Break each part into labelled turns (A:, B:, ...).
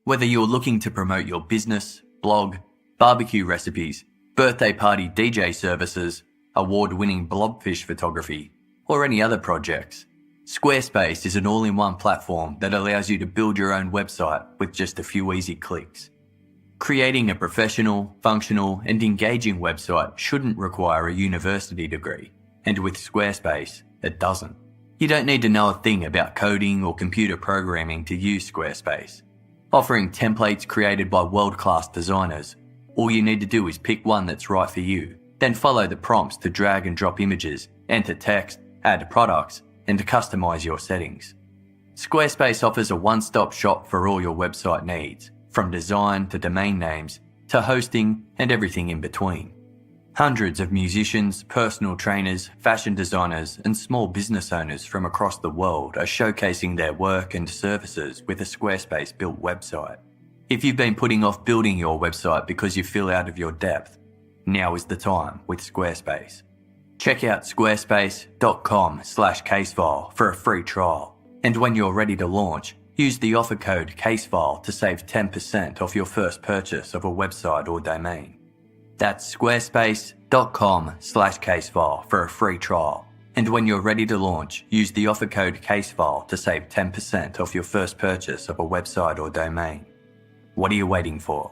A: Whether you're looking to promote your business, blog, barbecue recipes, birthday party DJ services, award-winning blobfish photography, or any other projects, Squarespace is an all-in-one platform that allows you to build your own website with just a few easy clicks. Creating a professional, functional, and engaging website shouldn't require a university degree, and with Squarespace, it doesn't. You don't need to know a thing about coding or computer programming to use Squarespace. Offering templates created by world-class designers, all you need to do is pick one that's right for you, then follow the prompts to drag and drop images, enter text, add products, and customize your settings. Squarespace offers a one-stop shop for all your website needs, from design to domain names, to hosting and everything in between. Hundreds of musicians, personal trainers, fashion designers, and small business owners from across the world are showcasing their work and services with a Squarespace-built website. If you've been putting off building your website because you feel out of your depth, now is the time with Squarespace. Check out squarespace.com/casefile for a free trial. And when you're ready to launch, use the offer code CASEFILE to save 10% off your first purchase of a website or domain. That's squarespace.com/casefile for a free trial. And when you're ready to launch, use the offer code CASEFILE to save 10% off your first purchase of a website or domain. What are you waiting for?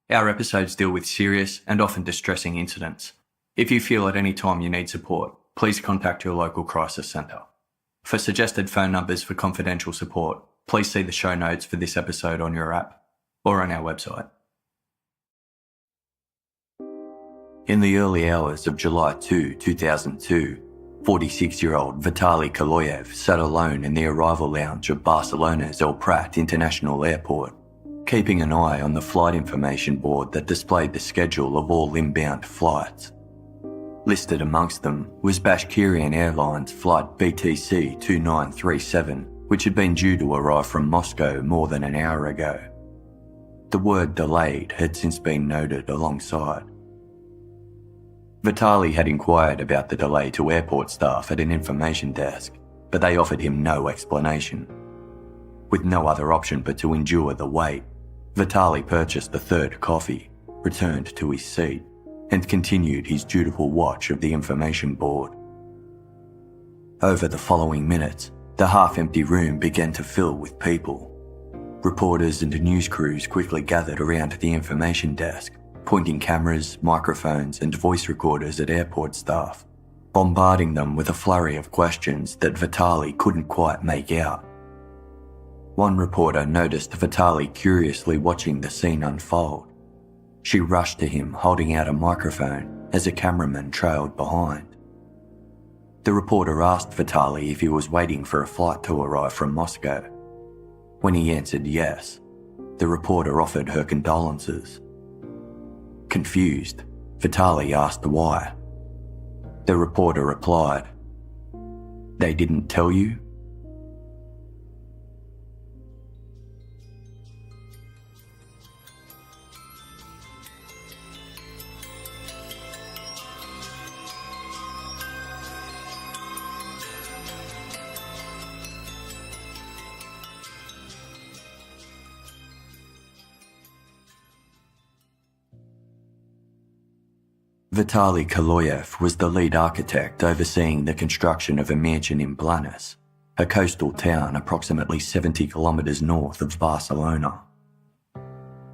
A: Our episodes deal with serious and often distressing incidents. If you feel at any time you need support, please contact your local crisis centre. For suggested phone numbers for confidential support, please see the show notes for this episode on your app or on our website. In the early hours of July 2, 2002, 46-year-old Vitaly Kaloyev sat alone in the arrival lounge of Barcelona's El Prat International Airport, keeping an eye on the flight information board that displayed the schedule of all inbound flights. Listed amongst them was Bashkirian Airlines flight BTC 2937, which had been due to arrive from Moscow more than an hour ago. The word delayed had since been noted alongside. Vitaly had inquired about the delay to airport staff at an information desk, but they offered him no explanation. With no other option but to endure the wait, Vitaly purchased a third coffee, returned to his seat, and continued his dutiful watch of the information board. Over the following minutes, the half-empty room began to fill with people. Reporters and news crews quickly gathered around the information desk, pointing cameras, microphones, and voice recorders at airport staff, bombarding them with a flurry of questions that Vitaly couldn't quite make out. One reporter noticed Vitaly curiously watching the scene unfold. She rushed to him holding out a microphone as a cameraman trailed behind. The reporter asked Vitaly if he was waiting for a flight to arrive from Moscow. When he answered yes, the reporter offered her condolences. Confused, Vitaly asked why. The reporter replied, "They didn't tell you?" Vitaly Kaloyev was the lead architect overseeing the construction of a mansion in Blanes, a coastal town approximately 70 kilometers north of Barcelona.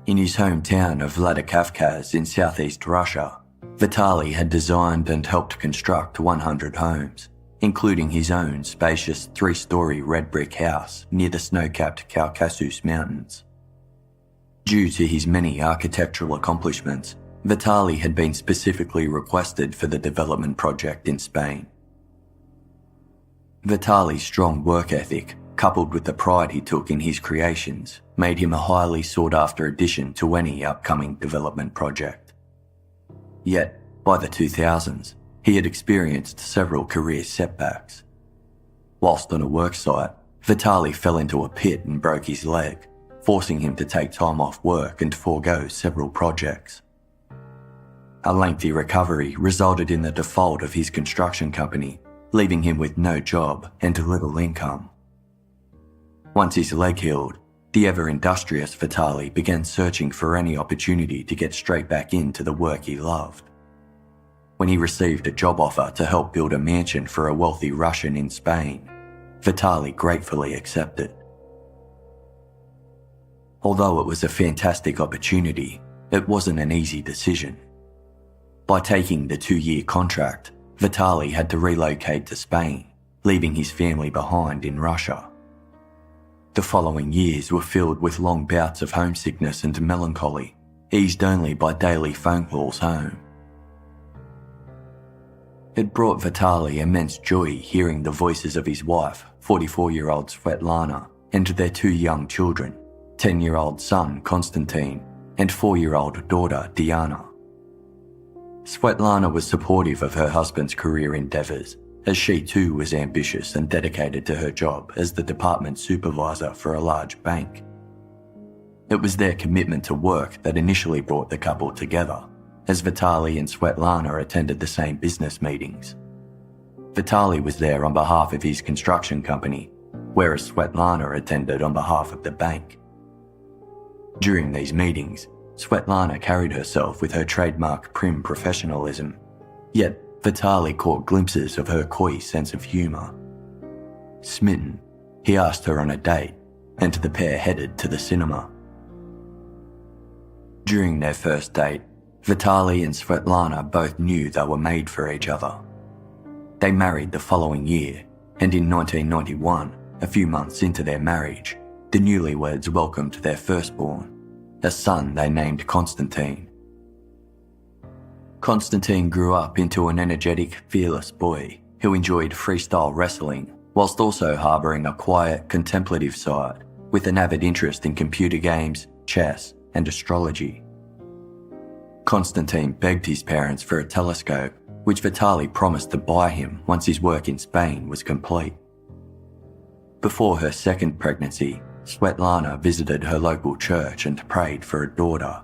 A: In his hometown of Vladikavkaz in southeast Russia, Vitaly had designed and helped construct 100 homes, including his own spacious 3-story red brick house near the snow-capped Caucasus Mountains. Due to his many architectural accomplishments, Vitaly had been specifically requested for the development project in Spain. Vitaly's strong work ethic, coupled with the pride he took in his creations, made him a highly sought-after addition to any upcoming development project. Yet, by the 2000s, he had experienced several career setbacks. Whilst on a work site, Vitaly fell into a pit and broke his leg, forcing him to take time off work and forego several projects. A lengthy recovery resulted in the default of his construction company, leaving him with no job and little income. Once his leg healed, the ever-industrious Vitaly began searching for any opportunity to get straight back into the work he loved. When he received a job offer to help build a mansion for a wealthy Russian in Spain, Vitaly gratefully accepted. Although it was a fantastic opportunity, it wasn't an easy decision. By taking the 2-year contract, Vitaly had to relocate to Spain, leaving his family behind in Russia. The following years were filled with long bouts of homesickness and melancholy, eased only by daily phone calls home. It brought Vitaly immense joy hearing the voices of his wife, 44-year-old Svetlana, and their 2 young children, 10-year-old son Konstantin and 4-year-old daughter Diana. Svetlana was supportive of her husband's career endeavours, as she too was ambitious and dedicated to her job as the department supervisor for a large bank. It was their commitment to work that initially brought the couple together, as Vitaly and Svetlana attended the same business meetings. Vitaly was there on behalf of his construction company, whereas Svetlana attended on behalf of the bank. During these meetings, Svetlana carried herself with her trademark prim professionalism, yet Vitaly caught glimpses of her coy sense of humour. Smitten, he asked her on a date, and the pair headed to the cinema. During their first date, Vitaly and Svetlana both knew they were made for each other. They married the following year, and in 1991, a few months into their marriage, the newlyweds welcomed their firstborn, a son they named Konstantin. Konstantin grew up into an energetic, fearless boy who enjoyed freestyle wrestling, whilst also harbouring a quiet, contemplative side with an avid interest in computer games, chess, and astrology. Konstantin begged his parents for a telescope, which Vitaly promised to buy him once his work in Spain was complete. Before her second pregnancy, Svetlana visited her local church and prayed for a daughter.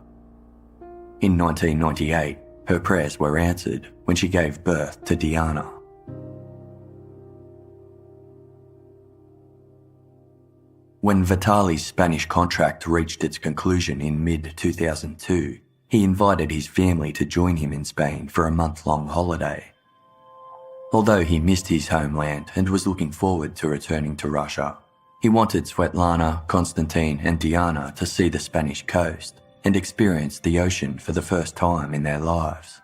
A: In 1998, her prayers were answered when she gave birth to Diana. When Vitaly's Spanish contract reached its conclusion in mid-2002, he invited his family to join him in Spain for a month-long holiday. Although he missed his homeland and was looking forward to returning to Russia, he wanted Svetlana, Konstantin and Diana to see the Spanish coast and experience the ocean for the first time in their lives.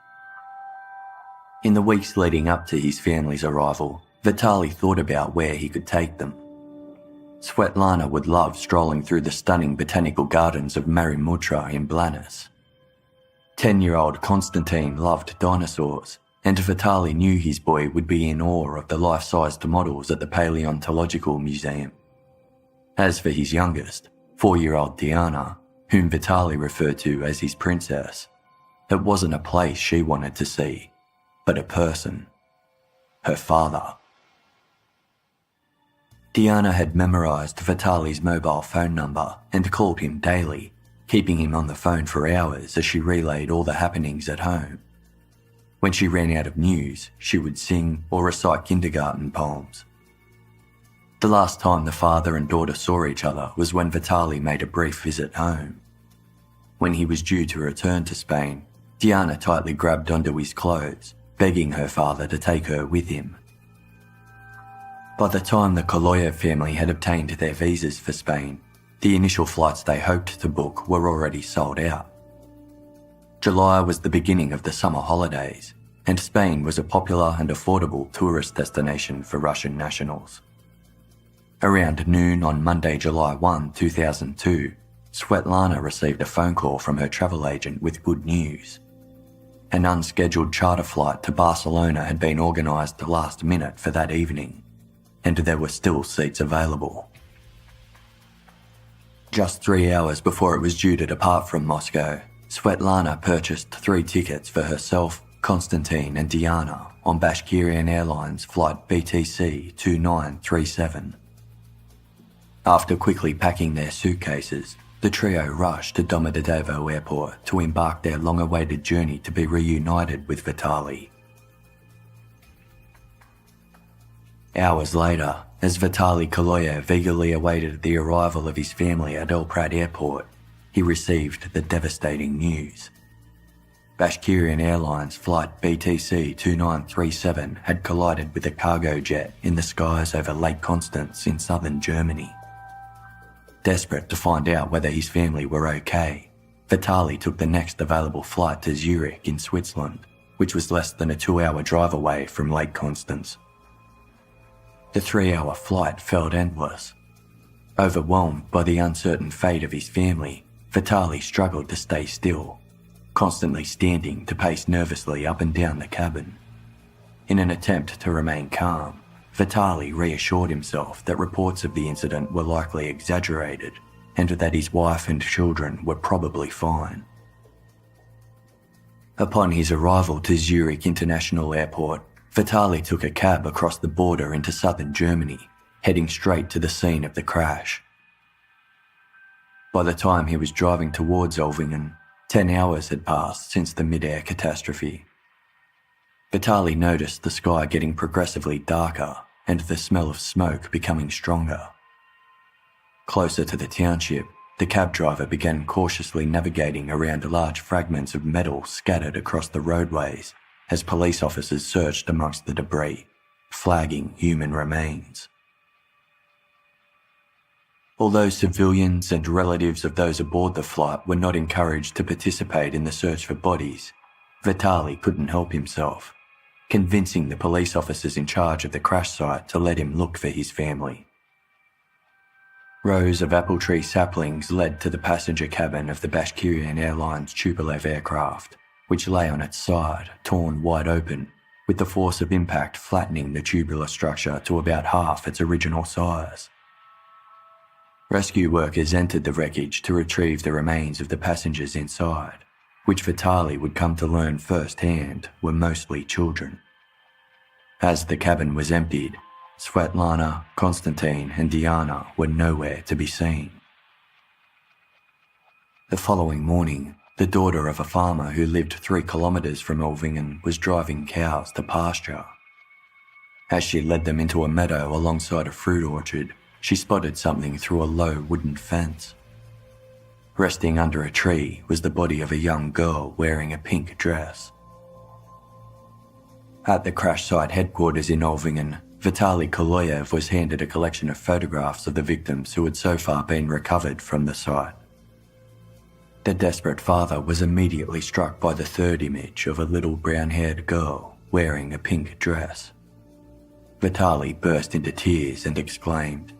A: In the weeks leading up to his family's arrival, Vitaly thought about where he could take them. Svetlana would love strolling through the stunning botanical gardens of Marimutra in Blanes. 10-year-old Konstantin loved dinosaurs, and Vitaly knew his boy would be in awe of the life-sized models at the Paleontological Museum. As for his youngest, 4-year-old Diana, whom Vitaly referred to as his princess, it wasn't a place she wanted to see, but a person. Her father. Diana had memorised Vitaly's mobile phone number and called him daily, keeping him on the phone for hours as she relayed all the happenings at home. When she ran out of news, she would sing or recite kindergarten poems. The last time the father and daughter saw each other was when Vitaly made a brief visit home. When he was due to return to Spain, Diana tightly grabbed onto his clothes, begging her father to take her with him. By the time the Koloyev family had obtained their visas for Spain, the initial flights they hoped to book were already sold out. July was the beginning of the summer holidays, and Spain was a popular and affordable tourist destination for Russian nationals. Around noon on Monday, July 1, 2002, Svetlana received a phone call from her travel agent with good news. An unscheduled charter flight to Barcelona had been organised last minute for that evening, and there were still seats available. Just 3 hours before it was due to depart from Moscow, Svetlana purchased 3 tickets for herself, Konstantin and Diana on Bashkirian Airlines flight BTC 2937. After quickly packing their suitcases, The trio rushed to Domodedovo airport to embark their long-awaited journey to be reunited with Vitaly. Hours later, as Vitaly Koloyev eagerly awaited the arrival of his family at Elprat Airport, he received the devastating news. Bashkirian Airlines flight BTC 2937 had collided with a cargo jet in the skies over Lake Constance in southern Germany. Desperate to find out whether his family were okay, Vitaly took the next available flight to Zurich in Switzerland, which was less than a 2-hour drive away from Lake Constance. The 3-hour flight felt endless. Overwhelmed by the uncertain fate of his family, Vitaly struggled to stay still, constantly standing to pace nervously up and down the cabin. In an attempt to remain calm, Vitaly reassured himself that reports of the incident were likely exaggerated and that his wife and children were probably fine. Upon his arrival to Zurich International Airport, Vitaly took a cab across the border into southern Germany, heading straight to the scene of the crash. By the time he was driving towards Olvingen, 10 hours had passed since the mid-air catastrophe. Vitaly noticed the sky getting progressively darker and the smell of smoke becoming stronger. Closer to the township, the cab driver began cautiously navigating around large fragments of metal scattered across the roadways as police officers searched amongst the debris, flagging human remains. Although civilians and relatives of those aboard the flight were not encouraged to participate in the search for bodies, Vitaly couldn't help himself, convincing the police officers in charge of the crash site to let him look for his family. Rows of apple tree saplings led to the passenger cabin of the Bashkirian Airlines Tupolev aircraft, which lay on its side, torn wide open, with the force of impact flattening the tubular structure to about half its original size. Rescue workers entered the wreckage to retrieve the remains of the passengers inside, which Vitaly would come to learn firsthand were mostly children. As the cabin was emptied, Svetlana, Konstantin and Diana were nowhere to be seen. The following morning, the daughter of a farmer who lived 3 kilometres from Olvingen was driving cows to pasture. As she led them into a meadow alongside a fruit orchard, she spotted something through a low wooden fence. Resting under a tree was the body of a young girl wearing a pink dress. At the crash site headquarters in Olvingen, Vitaly Koloyev was handed a collection of photographs of the victims who had so far been recovered from the site. The desperate father was immediately struck by the third image of a little brown-haired girl wearing a pink dress. Vitaly burst into tears and exclaimed,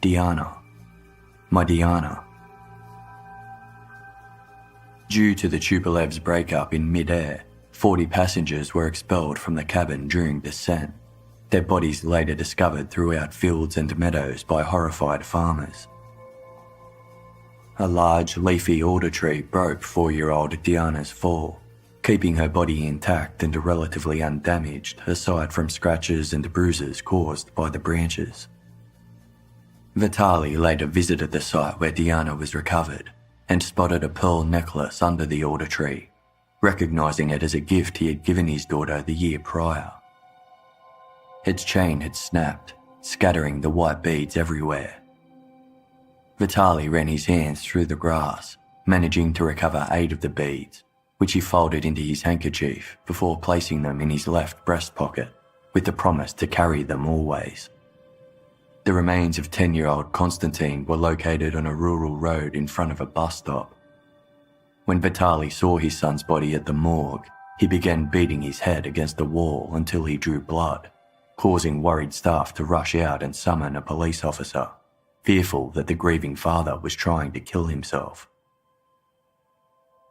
A: "Diana, my Diana." Due to the Tupolev's breakup in mid-air, 40 passengers were expelled from the cabin during descent, their bodies later discovered throughout fields and meadows by horrified farmers. A large leafy alder tree broke 4-year-old Diana's fall, keeping her body intact and relatively undamaged aside from scratches and bruises caused by the branches. Vitaly later visited the site where Diana was recovered and spotted a pearl necklace under the alder tree, recognizing it as a gift he had given his daughter the year prior. Its chain had snapped, scattering the white beads everywhere. Vitaly ran his hands through the grass, managing to recover 8 of the beads, which he folded into his handkerchief before placing them in his left breast pocket, with the promise to carry them always. The remains of 10-year-old Konstantin were located on a rural road in front of a bus stop. When Vitaly saw his son's body at the morgue, he began beating his head against the wall until he drew blood, causing worried staff to rush out and summon a police officer, fearful that the grieving father was trying to kill himself.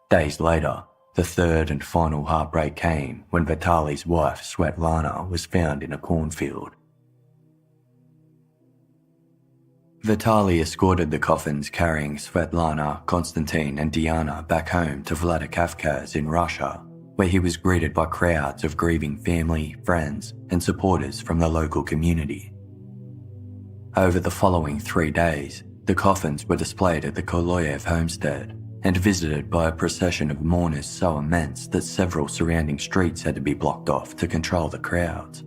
A: Days later, the third and final heartbreak came when Vitaly's wife Svetlana was found in a cornfield. Vitaly escorted the coffins carrying Svetlana, Konstantin and Diana back home to Vladikavkaz in Russia, where he was greeted by crowds of grieving family, friends and supporters from the local community. Over the following 3 days, The coffins were displayed at the Koloyev homestead and visited by a procession of mourners so immense that several surrounding streets had to be blocked off to control the crowds.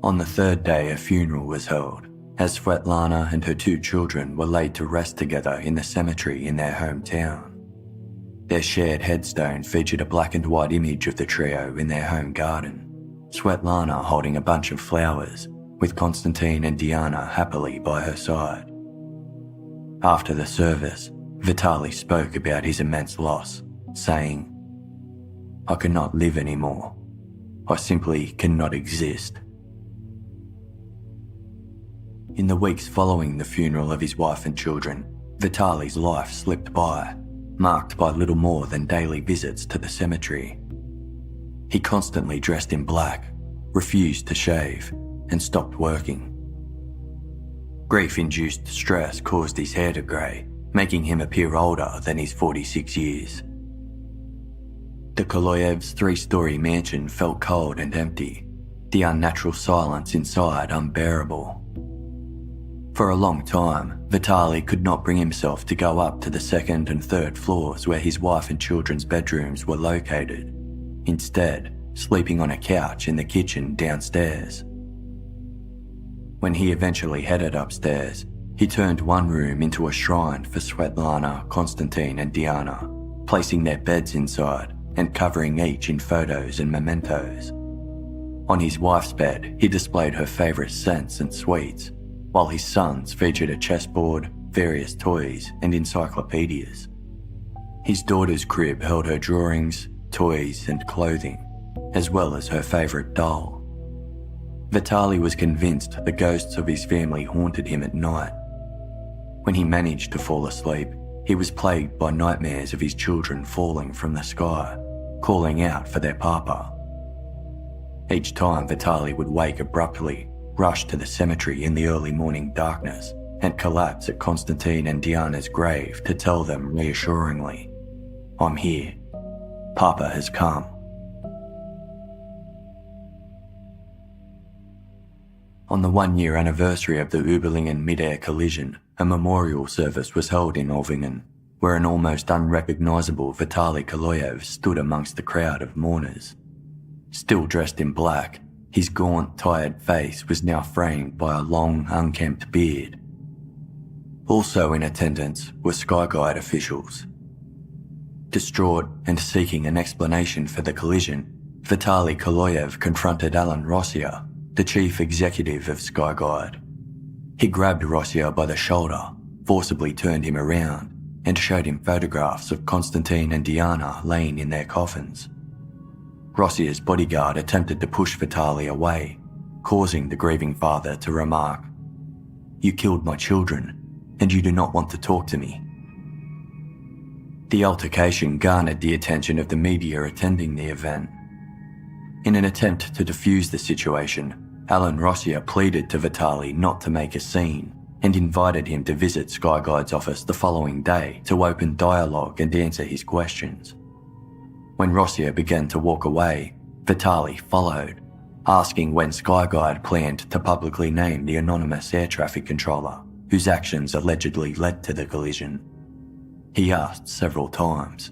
A: On the third day, a funeral was held, as Svetlana and her 2 children were laid to rest together in the cemetery in their hometown. Their shared headstone featured a black and white image of the trio in their home garden, Svetlana holding a bunch of flowers, with Konstantin and Diana happily by her side. After the service, Vitaly spoke about his immense loss, saying, "I cannot live anymore. I simply cannot exist." In the weeks following the funeral of his wife and children, Vitaly's life slipped by, marked by little more than daily visits to the cemetery. He constantly dressed in black, refused to shave, and stopped working. Grief-induced stress caused his hair to grey, making him appear older than his 46 years. The Koloyevs' 3-story mansion felt cold and empty, the unnatural silence inside unbearable. For a long time, Vitaly could not bring himself to go up to the 2nd and 3rd floors where his wife and children's bedrooms were located, instead sleeping on a couch in the kitchen downstairs. When he eventually headed upstairs, he turned one room into a shrine for Svetlana, Konstantin and Diana, placing their beds inside and covering each in photos and mementos. On his wife's bed, he displayed her favourite scents and sweets, while his son's featured a chessboard, various toys and encyclopedias. His daughter's crib held her drawings, toys and clothing, as well as her favourite doll. Vitaly was convinced the ghosts of his family haunted him at night. When he managed to fall asleep, he was plagued by nightmares of his children falling from the sky, calling out for their papa. Each time Vitaly would wake abruptly, rush to the cemetery in the early morning darkness, and collapse at Konstantin and Diana's grave to tell them reassuringly, "I'm here. Papa has come." On the 1-year anniversary of the Uberlingen mid-air collision, a memorial service was held in Olvingen, where an almost unrecognisable Vitaly Koloyev stood amongst the crowd of mourners. Still dressed in black, his gaunt, tired face was now framed by a long, unkempt beard. Also in attendance were Skyguide officials. Distraught and seeking an explanation for the collision, Vitaly Koloyev confronted Alan Rossier, the chief executive of Skyguide. He grabbed Rossier by the shoulder, forcibly turned him around, and showed him photographs of Konstantin and Diana laying in their coffins. Rossier's bodyguard attempted to push Vitaly away, causing the grieving father to remark, "You killed my children, and you do not want to talk to me." The altercation garnered the attention of the media attending the event. In an attempt to defuse the situation, Alan Rossier pleaded to Vitaly not to make a scene and invited him to visit Skyguide's office the following day to open dialogue and answer his questions. When Rossier began to walk away, Vitaly followed, asking when Skyguide planned to publicly name the anonymous air traffic controller whose actions allegedly led to the collision. He asked several times,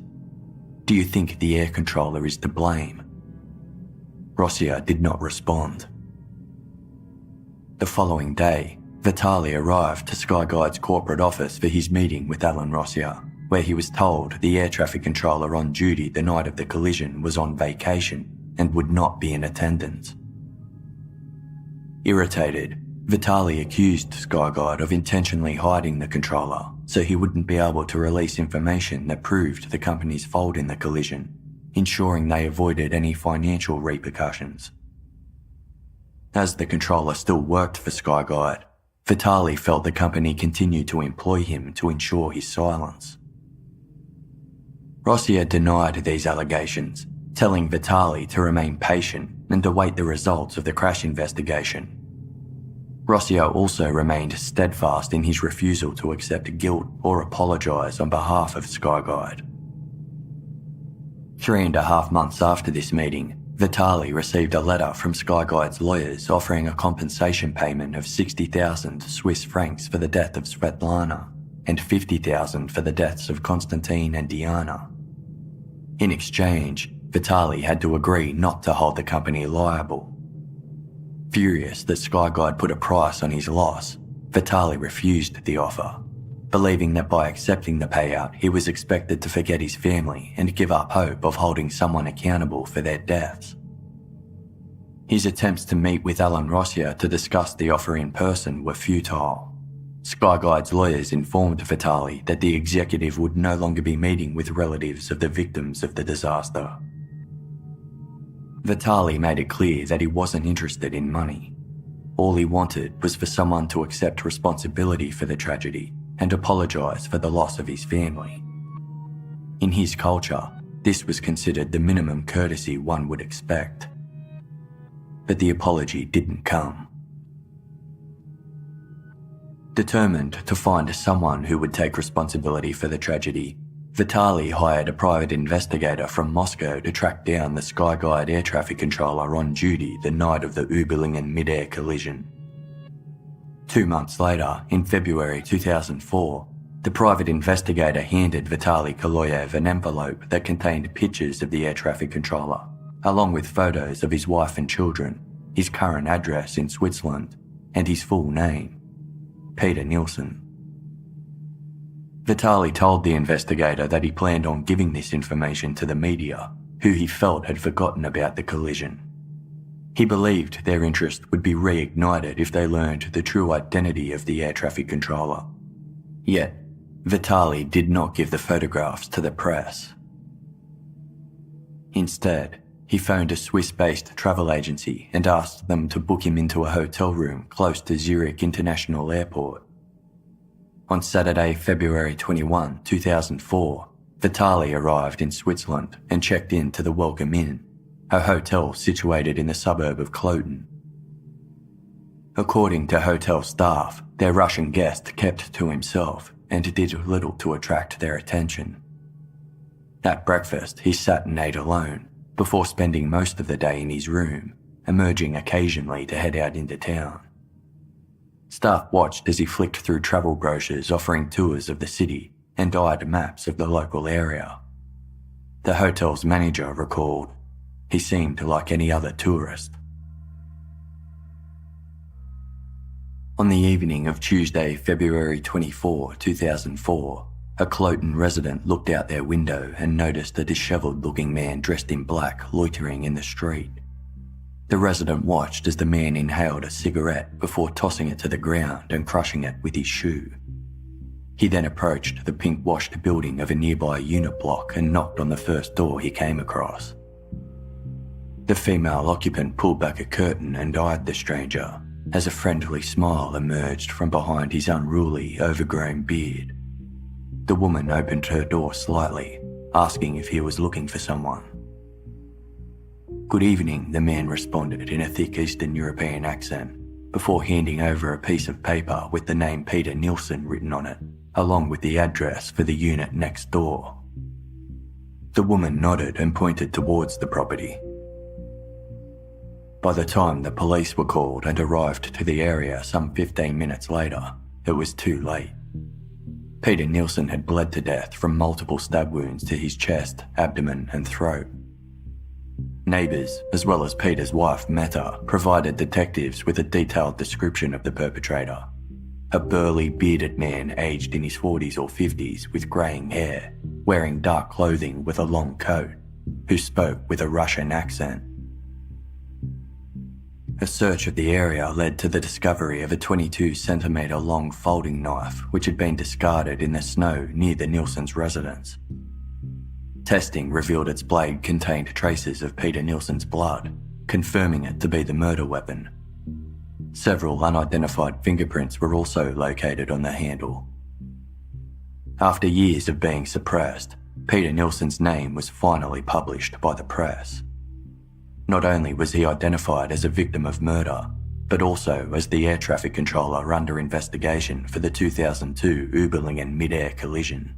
A: "Do you think the air controller is to blame?" Rossier did not respond. The following day, Vitaly arrived to Skyguide's corporate office for his meeting with Alan Rossier, where he was told the air traffic controller on duty the night of the collision was on vacation and would not be in attendance. Irritated, Vitaly accused Skyguide of intentionally hiding the controller so he wouldn't be able to release information that proved the company's fault in the collision, ensuring they avoided any financial repercussions. As the controller still worked for Skyguide, Vitaly felt the company continued to employ him to ensure his silence. Rossier denied these allegations, telling Vitaly to remain patient and await the results of the crash investigation. Rossier also remained steadfast in his refusal to accept guilt or apologise on behalf of Skyguide. 3.5 months after this meeting, Vitaly received a letter from Skyguide's lawyers offering a compensation payment of 60,000 Swiss francs for the death of Svetlana and 50,000 for the deaths of Konstantin and Diana. In exchange, Vitaly had to agree not to hold the company liable. Furious that Skyguide put a price on his loss, Vitaly refused the offer, believing that by accepting the payout he was expected to forget his family and give up hope of holding someone accountable for their deaths. His attempts to meet with Alan Rossier to discuss the offer in person were futile. Skyguide's lawyers informed Vitaly that the executive would no longer be meeting with relatives of the victims of the disaster. Vitaly made it clear that he wasn't interested in money. All he wanted was for someone to accept responsibility for the tragedy and apologise for the loss of his family. In his culture, this was considered the minimum courtesy one would expect. But the apology didn't come. Determined to find someone who would take responsibility for the tragedy, Vitaly hired a private investigator from Moscow to track down the Skyguide air traffic controller on duty the night of the Uberlingen mid-air collision. 2 months later, in February 2004, the private investigator handed Vitaly Kaloyev an envelope that contained pictures of the air traffic controller, along with photos of his wife and children, his current address in Switzerland, and his full name, Peter Nielsen. Vitaly told the investigator that he planned on giving this information to the media, who he felt had forgotten about the collision. He believed their interest would be reignited if they learned the true identity of the air traffic controller. Yet, Vitaly did not give the photographs to the press. Instead, he phoned a Swiss-based travel agency and asked them to book him into a hotel room close to Zurich International Airport. On Saturday, February 21, 2004, Vitaly arrived in Switzerland and checked in to the Welcome Inn, a hotel situated in the suburb of Cloten. According to hotel staff, their Russian guest kept to himself and did little to attract their attention. At breakfast, he sat and ate alone, before spending most of the day in his room, emerging occasionally to head out into town. Staff watched as he flicked through travel brochures offering tours of the city and eyed maps of the local area. The hotel's manager recalled, "He seemed like any other tourist." On the evening of Tuesday, February 24, 2004, a Cloten resident looked out their window and noticed a dishevelled-looking man dressed in black loitering in the street. The resident watched as the man inhaled a cigarette before tossing it to the ground and crushing it with his shoe. He then approached the pink-washed building of a nearby unit block and knocked on the first door he came across. The female occupant pulled back a curtain and eyed the stranger as a friendly smile emerged from behind his unruly, overgrown beard. The woman opened her door slightly, asking if he was looking for someone. "Good evening," the man responded in a thick Eastern European accent, before handing over a piece of paper with the name Peter Nielsen written on it, along with the address for the unit next door. The woman nodded and pointed towards the property. By the time the police were called and arrived to the area some 15 minutes later, it was too late. Peter Nielsen had bled to death from multiple stab wounds to his chest, abdomen and throat. Neighbours, as well as Peter's wife Meta, provided detectives with a detailed description of the perpetrator. A burly, bearded man aged in his 40s or 50s with greying hair, wearing dark clothing with a long coat, who spoke with a Russian accent. A search of the area led to the discovery of a 22-centimetre long folding knife which had been discarded in the snow near the Nielsen's residence. Testing revealed its blade contained traces of Peter Nielsen's blood, confirming it to be the murder weapon. Several unidentified fingerprints were also located on the handle. After years of being suppressed, Peter Nielsen's name was finally published by the press. Not only was he identified as a victim of murder, but also as the air traffic controller under investigation for the 2002 Uberlingen mid-air collision.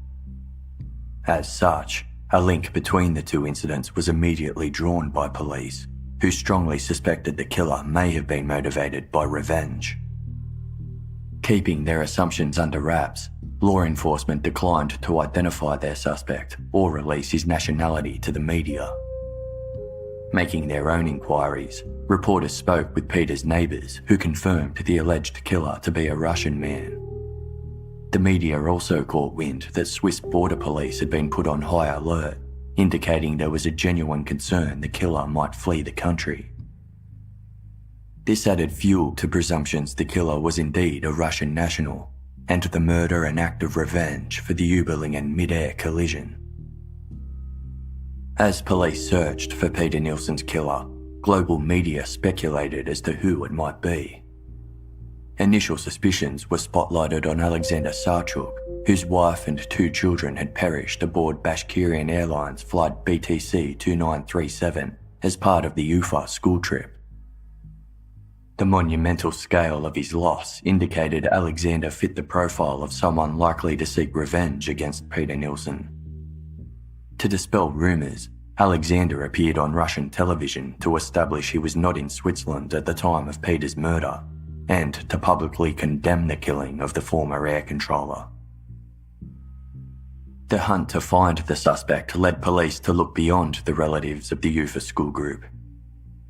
A: As such, A link between the two incidents was immediately drawn by police, who strongly suspected the killer may have been motivated by revenge. Keeping their assumptions under wraps, law enforcement declined to identify their suspect or release his nationality to the media. Making their own inquiries, reporters spoke with Peter's neighbours, who confirmed the alleged killer to be a Russian man. The media also caught wind that Swiss border police had been put on high alert, indicating there was a genuine concern the killer might flee the country. This added fuel to presumptions the killer was indeed a Russian national, and the murder an act of revenge for the Überlingen mid-air collision. As police searched for Peter Nielsen's killer, global media speculated as to who it might be. Initial suspicions were spotlighted on Alexander Sarchuk, whose wife and 2 children had perished aboard Bashkirian Airlines flight BTC 2937 as part of the Ufa school trip. The monumental scale of his loss indicated Alexander fit the profile of someone likely to seek revenge against Peter Nielsen. To dispel rumours, Alexander appeared on Russian television to establish he was not in Switzerland at the time of Peter's murder, and to publicly condemn the killing of the former air controller. The hunt to find the suspect led police to look beyond the relatives of the Ufa school group.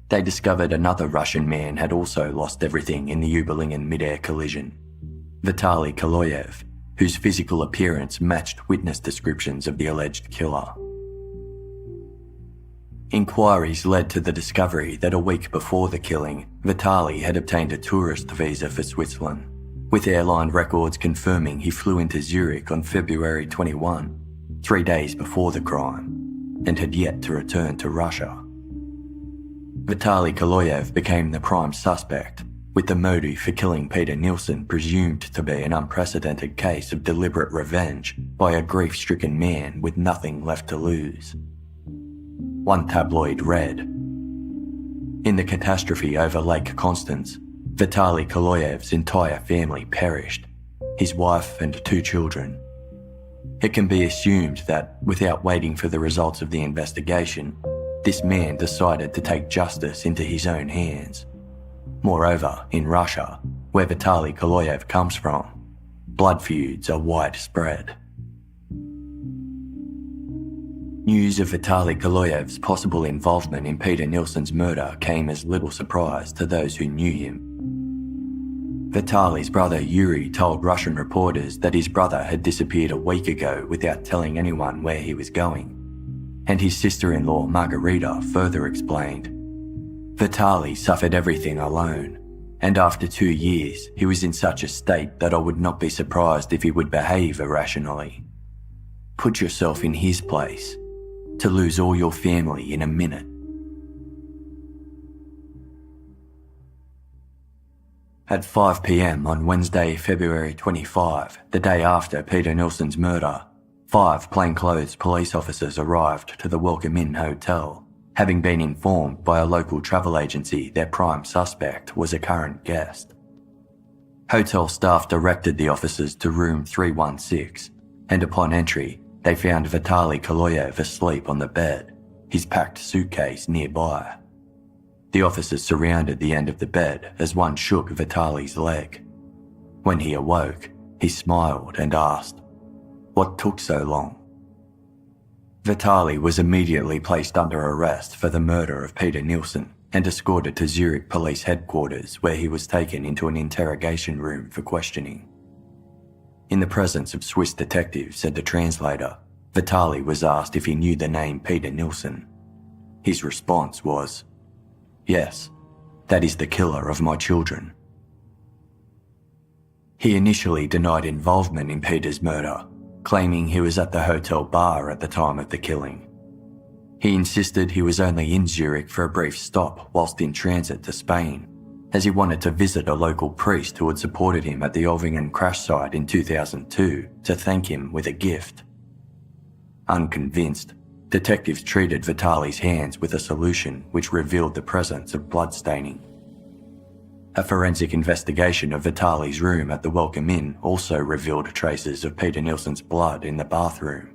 A: They discovered another Russian man had also lost everything in the Überlingen mid-air collision, Vitaly Kaloyev, whose physical appearance matched witness descriptions of the alleged killer. Inquiries led to the discovery that a week before the killing, Vitaly had obtained a tourist visa for Switzerland, with airline records confirming he flew into Zurich on February 21, 3 days before the crime, and had yet to return to Russia. Vitaly Kaloyev became the prime suspect, with the motive for killing Peter Nielsen presumed to be an unprecedented case of deliberate revenge by a grief-stricken man with nothing left to lose. One tabloid read, "In the catastrophe over Lake Constance, Vitaly Kaloyev's entire family perished, his wife and 2 children. It can be assumed that, without waiting for the results of the investigation, this man decided to take justice into his own hands. Moreover, in Russia, where Vitaly Kaloyev comes from, blood feuds are widespread." News of Vitaly Kaloyev's possible involvement in Peter Nielsen's murder came as little surprise to those who knew him. Vitaly's brother Yuri told Russian reporters that his brother had disappeared a week ago without telling anyone where he was going, and his sister-in-law Margarita further explained, "Vitaly suffered everything alone, and after 2 years he was in such a state that I would not be surprised if he would behave irrationally. Put yourself in his place. To lose all your family in a minute." At 5 p.m. on Wednesday, February 25, the day after Peter Nielsen's murder, 5 plainclothes police officers arrived to the Welcome Inn Hotel, having been informed by a local travel agency their prime suspect was a current guest. Hotel staff directed the officers to room 316, and upon entry, they found Vitaly Kaloyev asleep on the bed, his packed suitcase nearby. The officers surrounded the end of the bed as one shook Vitaly's leg. When he awoke, he smiled and asked, "What took so long?" Vitaly was immediately placed under arrest for the murder of Peter Nielsen and escorted to Zurich police headquarters, where he was taken into an interrogation room for questioning. In the presence of Swiss detectives and a translator, Vitaly was asked if he knew the name Peter Nielsen. His response was, "Yes, that is the killer of my children." He initially denied involvement in Peter's murder, claiming he was at the hotel bar at the time of the killing. He insisted he was only in Zurich for a brief stop whilst in transit to Spain, as he wanted to visit a local priest who had supported him at the Olvingen crash site in 2002 to thank him with a gift. Unconvinced, detectives treated Vitaly's hands with a solution which revealed the presence of bloodstaining. A forensic investigation of Vitaly's room at the Welcome Inn also revealed traces of Peter Nielsen's blood in the bathroom.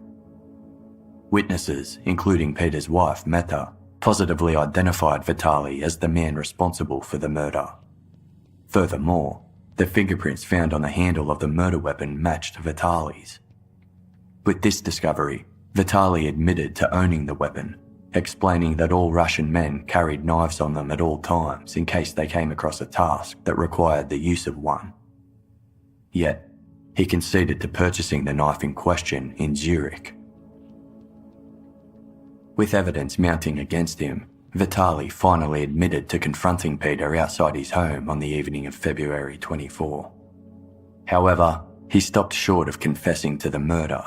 A: Witnesses, including Peter's wife, Meta, positively identified Vitaly as the man responsible for the murder. Furthermore, the fingerprints found on the handle of the murder weapon matched Vitaly's. With this discovery, Vitaly admitted to owning the weapon, explaining that all Russian men carried knives on them at all times in case they came across a task that required the use of one. Yet, he conceded to purchasing the knife in question in Zurich. With evidence mounting against him, Vitaly finally admitted to confronting Peter outside his home on the evening of February 24. However, he stopped short of confessing to the murder,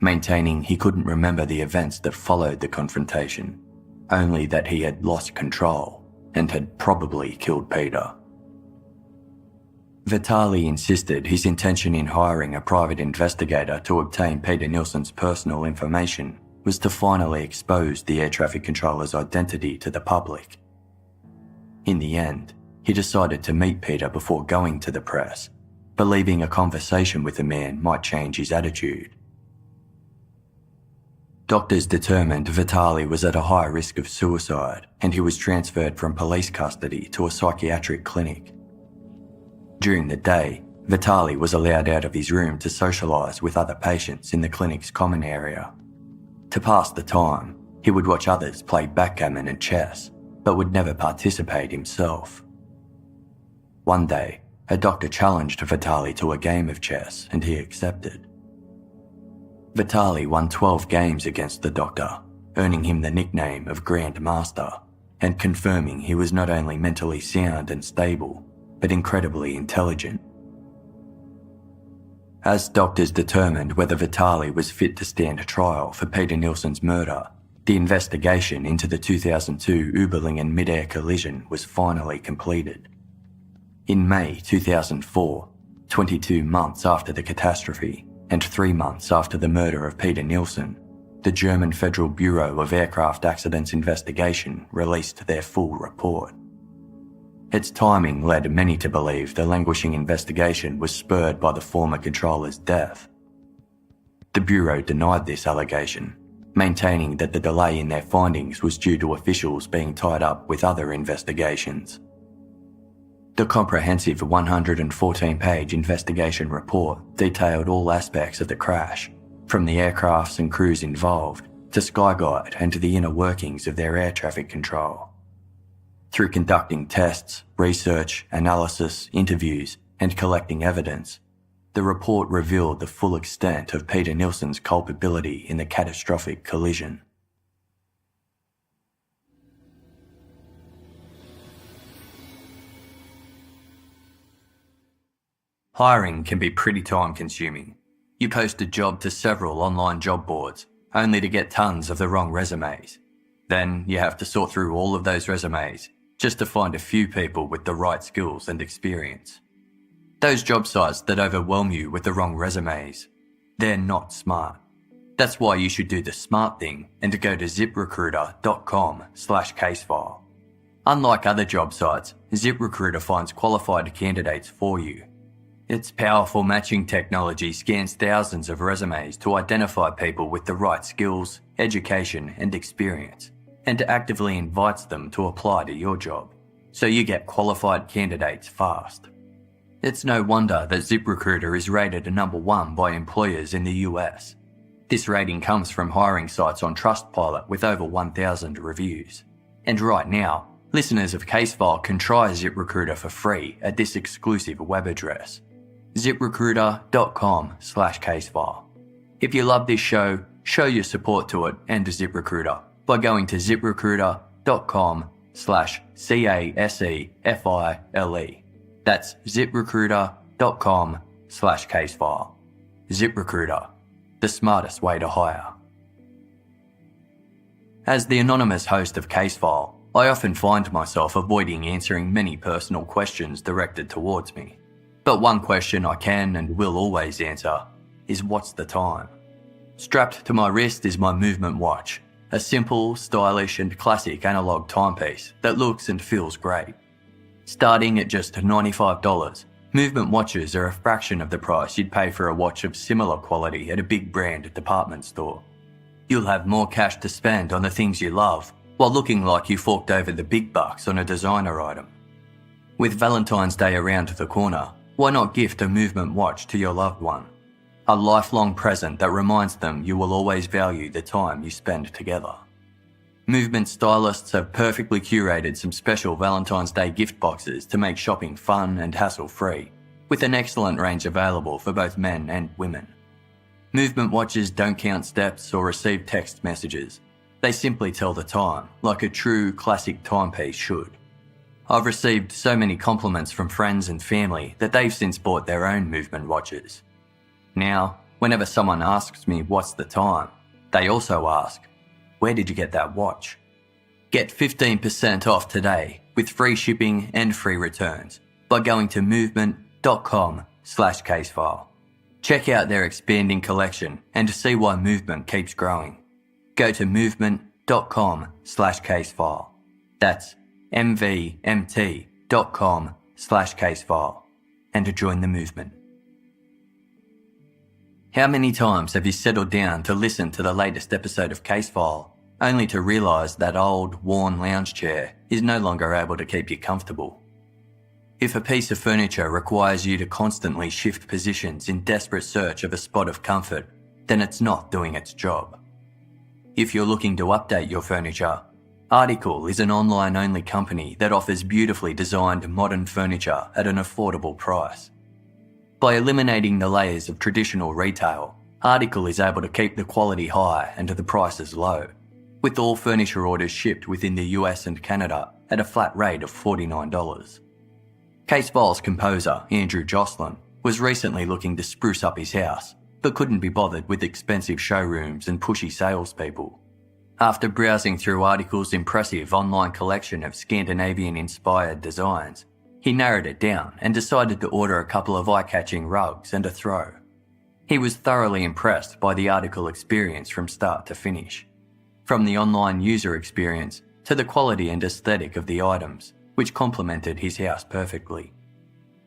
A: maintaining he couldn't remember the events that followed the confrontation, only that he had lost control and had probably killed Peter. Vitaly insisted his intention in hiring a private investigator to obtain Peter Nielsen's personal information was to finally expose the air traffic controller's identity to the public. In the end, he decided to meet Peter before going to the press, believing a conversation with the man might change his attitude. Doctors determined Vitaly was at a high risk of suicide and he was transferred from police custody to a psychiatric clinic. During the day, Vitaly was allowed out of his room to socialise with other patients in the clinic's common area. To pass the time, he would watch others play backgammon and chess, but would never participate himself. One day, a doctor challenged Vitaly to a game of chess and he accepted. Vitaly won 12 games against the doctor, earning him the nickname of Grand Master and confirming he was not only mentally sound and stable, but incredibly intelligent. As doctors determined whether Vitaly was fit to stand trial for Peter Nielsen's murder, the investigation into the 2002 Überlingen mid-air collision was finally completed. In May 2004, 22 months after the catastrophe and 3 months after the murder of Peter Nielsen, the German Federal Bureau of Aircraft Accidents Investigation released their full report. Its timing led many to believe the languishing investigation was spurred by the former controller's death. The Bureau denied this allegation, maintaining that the delay in their findings was due to officials being tied up with other investigations. The comprehensive 114-page investigation report detailed all aspects of the crash, from the aircrafts and crews involved to Skyguide and to the inner workings of their air traffic control. Through conducting tests, research, analysis, interviews, and collecting evidence, the report revealed the full extent of Peter Nielsen's culpability in the catastrophic collision. Hiring can be pretty time-consuming. You post a job to several online job boards, only to get tons of the wrong resumes. Then you have to sort through all of those resumes just to find a few people with the right skills and experience. Those job sites that overwhelm you with the wrong resumes, they're not smart. That's why you should do the smart thing and go to ziprecruiter.com/casefile. Unlike other job sites, ZipRecruiter finds qualified candidates for you. Its powerful matching technology scans thousands of resumes to identify people with the right skills, education, and experience, and actively invites them to apply to your job, so you get qualified candidates fast. It's no wonder that ZipRecruiter is rated number 1 by employers in the US. This rating comes from hiring sites on Trustpilot with over 1,000 reviews. And right now, listeners of Casefile can try ZipRecruiter for free at this exclusive web address, ziprecruiter.com/casefile. If you love this show your support to it and to ZipRecruiter by going to ziprecruiter.com/casefile. That's ziprecruiter.com/casefile. ZipRecruiter, the smartest way to hire. As the anonymous host of Casefile, I often find myself avoiding answering many personal questions directed towards me. But one question I can and will always answer is, what's the time? Strapped to my wrist is my movement watch, a simple, stylish and classic analog timepiece that looks and feels great. Starting at just $95, movement watches are a fraction of the price you'd pay for a watch of similar quality at a big brand department store. You'll have more cash to spend on the things you love, while looking like you forked over the big bucks on a designer item. With Valentine's Day around the corner, why not gift a movement watch to your loved one? A lifelong present that reminds them you will always value the time you spend together. Movement stylists have perfectly curated some special Valentine's Day gift boxes to make shopping fun and hassle-free, with an excellent range available for both men and women. Movement watches don't count steps or receive text messages. They simply tell the time, like a true classic timepiece should. I've received so many compliments from friends and family that they've since bought their own movement watches. Now, whenever someone asks me what's the time, they also ask, where did you get that watch? Get 15% off today with free shipping and free returns by going to movement.com/casefile. Check out their expanding collection and to see why Movement keeps growing. Go to movement.com/casefile. That's mvmt.com/casefile and to join the movement. How many times have you settled down to listen to the latest episode of Casefile, only to realise that old, worn lounge chair is no longer able to keep you comfortable? If a piece of furniture requires you to constantly shift positions in desperate search of a spot of comfort, then it's not doing its job. If you're looking to update your furniture, Article is an online-only company that offers beautifully designed modern furniture at an affordable price. By eliminating the layers of traditional retail, Article is able to keep the quality high and the prices low, with all furniture orders shipped within the US and Canada at a flat rate of $49. Casefile's composer, Andrew Joslyn, was recently looking to spruce up his house, but couldn't be bothered with expensive showrooms and pushy salespeople. After browsing through Article's impressive online collection of Scandinavian-inspired designs, he narrowed it down and decided to order a couple of eye-catching rugs and a throw. He was thoroughly impressed by the Article experience from start to finish, from the online user experience to the quality and aesthetic of the items, which complemented his house perfectly.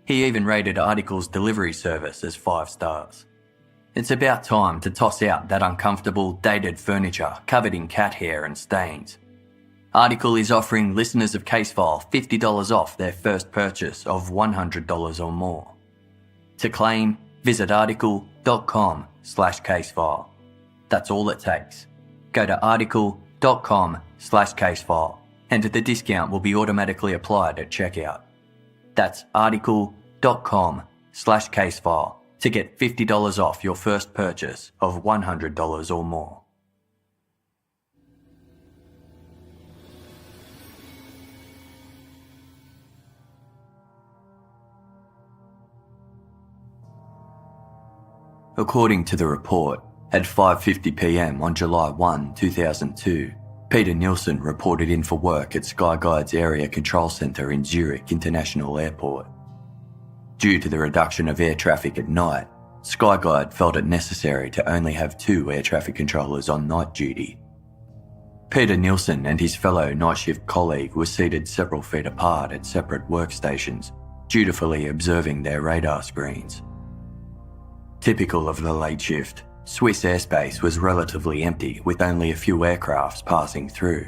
A: He even rated Article's delivery service as 5 stars. It's about time to toss out that uncomfortable, dated furniture covered in cat hair and stains. Article is offering listeners of Casefile $50 off their first purchase of $100 or more. To claim, visit article.com/casefile. That's all it takes. Go to article.com/casefile and the discount will be automatically applied at checkout. That's article.com/casefile to get $50 off your first purchase of $100 or more. According to the report, at 5:50 p.m. on July 1, 2002, Peter Nielsen reported in for work at Skyguide's Area Control Centre in Zurich International Airport. Due to the reduction of air traffic at night, Skyguide felt it necessary to only have 2 air traffic controllers on night duty. Peter Nielsen and his fellow night shift colleague were seated several feet apart at separate workstations, dutifully observing their radar screens. Typical of the late shift, Swiss airspace was relatively empty with only a few aircrafts passing through.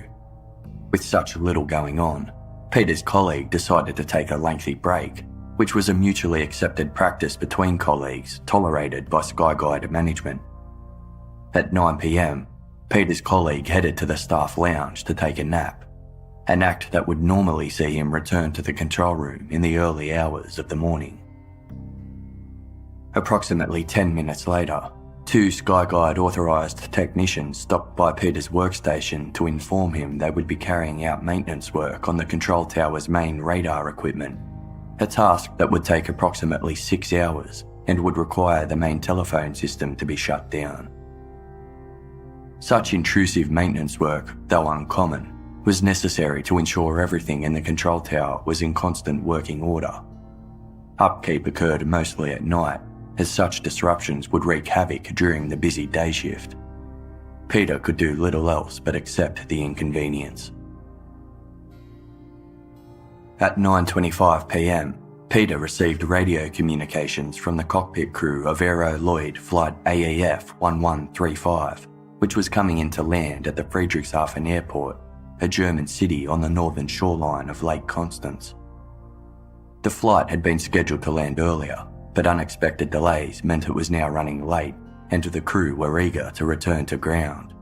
A: With such little going on, Peter's colleague decided to take a lengthy break, which was a mutually accepted practice between colleagues tolerated by Skyguide management. At 9 p.m, Peter's colleague headed to the staff lounge to take a nap, an act that would normally see him return to the control room in the early hours of the morning. Approximately 10 minutes later, 2 Skyguide authorised technicians stopped by Peter's workstation to inform him they would be carrying out maintenance work on the control tower's main radar equipment, a task that would take approximately 6 hours and would require the main telephone system to be shut down. Such intrusive maintenance work, though uncommon, was necessary to ensure everything in the control tower was in constant working order. Upkeep occurred mostly at night, as such disruptions would wreak havoc during the busy day shift. Peter could do little else but accept the inconvenience. At 9:25 p.m, Peter received radio communications from the cockpit crew of Aero Lloyd Flight AEF 1135, which was coming in to land at the Friedrichshafen Airport, a German city on the northern shoreline of Lake Constance. The flight had been scheduled to land earlier, but unexpected delays meant it was now running late, and the crew were eager to return to ground.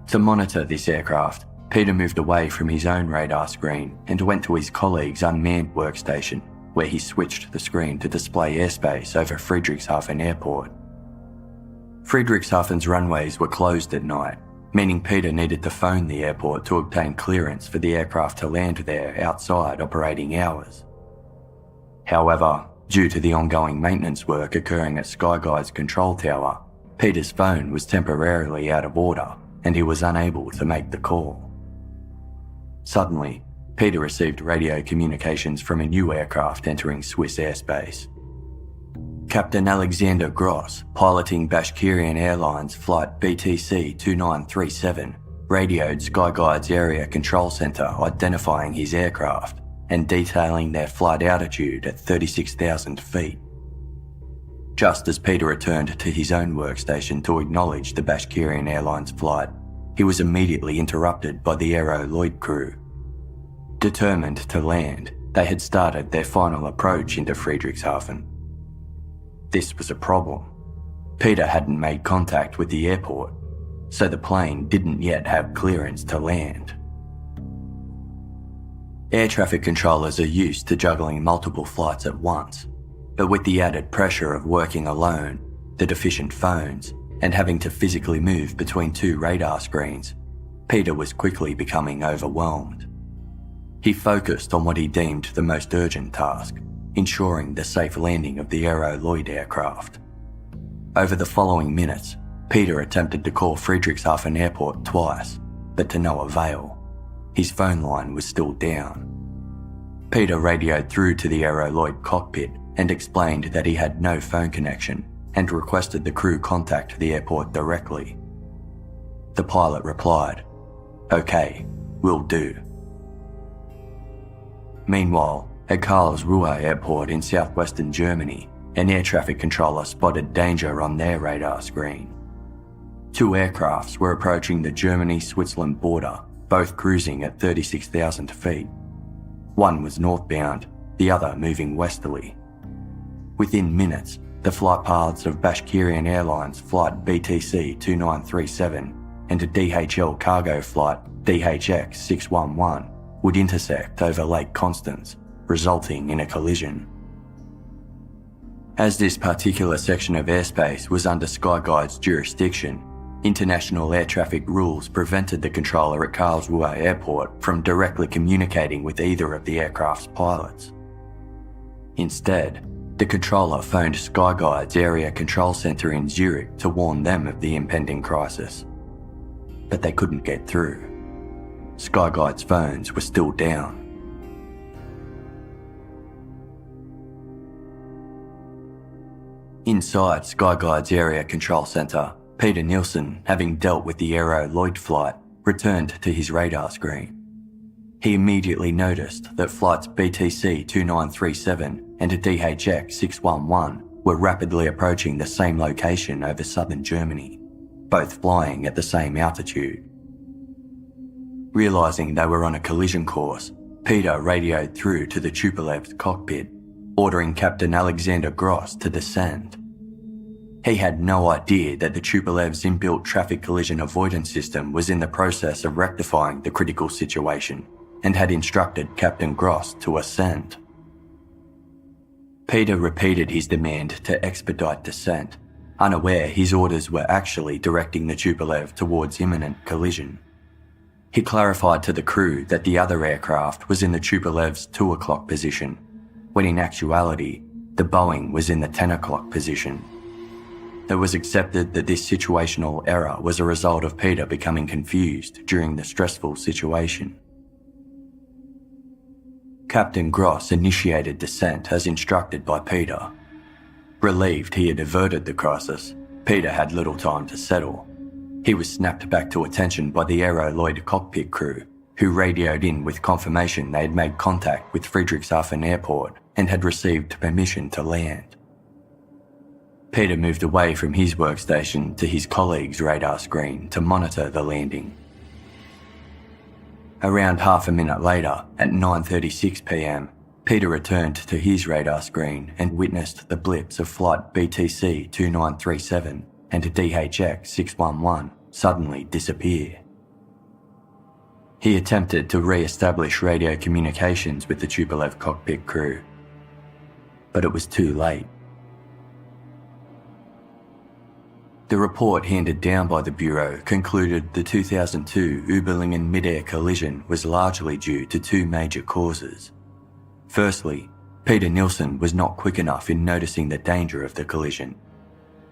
A: To monitor this aircraft, Peter moved away from his own radar screen and went to his colleague's unmanned workstation, where he switched the screen to display airspace over Friedrichshafen Airport. Friedrichshafen's runways were closed at night, meaning Peter needed to phone the airport to obtain clearance for the aircraft to land there outside operating hours. However, due to the ongoing maintenance work occurring at Skyguide's control tower, Peter's phone was temporarily out of order and he was unable to make the call. Suddenly, Peter received radio communications from a new aircraft entering Swiss airspace. Captain Alexander Gross, piloting Bashkirian Airlines flight BTC 2937, radioed Skyguide's area control centre identifying his aircraft and detailing their flight altitude at 36,000 feet. Just as Peter returned to his own workstation to acknowledge the Bashkirian Airlines flight, he was immediately interrupted by the Aero Lloyd crew. Determined to land, they had started their final approach into Friedrichshafen. This was a problem. Peter hadn't made contact with the airport, so the plane didn't yet have clearance to land. Air traffic controllers are used to juggling multiple flights at once, but with the added pressure of working alone, the deficient phones, and having to physically move between two radar screens, Peter was quickly becoming overwhelmed. He focused on what he deemed the most urgent task, ensuring the safe landing of the Aero Lloyd aircraft. Over the following minutes, Peter attempted to call Friedrichshafen Airport twice, but to no avail. His phone line was still down. Peter radioed through to the Aero Lloyd cockpit and explained that he had no phone connection and requested the crew contact the airport directly. The pilot replied, "Okay, will do." Meanwhile, at Karlsruhe Airport in southwestern Germany, an air traffic controller spotted danger on their radar screen. Two aircrafts were approaching the Germany-Switzerland border, both cruising at 36,000 feet. One was northbound, the other moving westerly. Within minutes, the flight paths of Bashkirian Airlines flight BTC 2937 and a DHL cargo flight DHX 611 would intersect over Lake Constance, resulting in a collision. As this particular section of airspace was under Skyguide's jurisdiction, international air traffic rules prevented the controller at Karlsruhe Airport from directly communicating with either of the aircraft's pilots. Instead, the controller phoned Skyguide's area control centre in Zurich to warn them of the impending crisis. But they couldn't get through. Skyguide's phones were still down. Inside Skyguide's area control centre, Peter Nielsen, having dealt with the Aero Lloyd flight, returned to his radar screen. He immediately noticed that flights BTC 2937 and a DHX 611 were rapidly approaching the same location over southern Germany, both flying at the same altitude. Realising they were on a collision course, Peter radioed through to the Tupolev's cockpit, ordering Captain Alexander Gross to descend. He had no idea that the Tupolev's inbuilt traffic collision avoidance system was in the process of rectifying the critical situation and had instructed Captain Gross to ascend. Peter repeated his demand to expedite descent, unaware his orders were actually directing the Tupolev towards imminent collision. He clarified to the crew that the other aircraft was in the Tupolev's 2 o'clock position, when in actuality, the Boeing was in the 10 o'clock position. It was accepted that this situational error was a result of Peter becoming confused during the stressful situation. Captain Gross initiated descent as instructed by Peter. Relieved he had averted the crisis, Peter had little time to settle. He was snapped back to attention by the Aero Lloyd cockpit crew, who radioed in with confirmation they had made contact with Friedrichshafen Airport and had received permission to land. Peter moved away from his workstation to his colleague's radar screen to monitor the landing. Around half a minute later, at 9:36 p.m, Peter returned to his radar screen and witnessed the blips of flight BTC 2937 and DHX 611 suddenly disappear. He attempted to re-establish radio communications with the Tupolev cockpit crew, but it was too late. The report handed down by the Bureau concluded the 2002 Überlingen mid-air collision was largely due to two major causes. Firstly, Peter Nielsen was not quick enough in noticing the danger of the collision.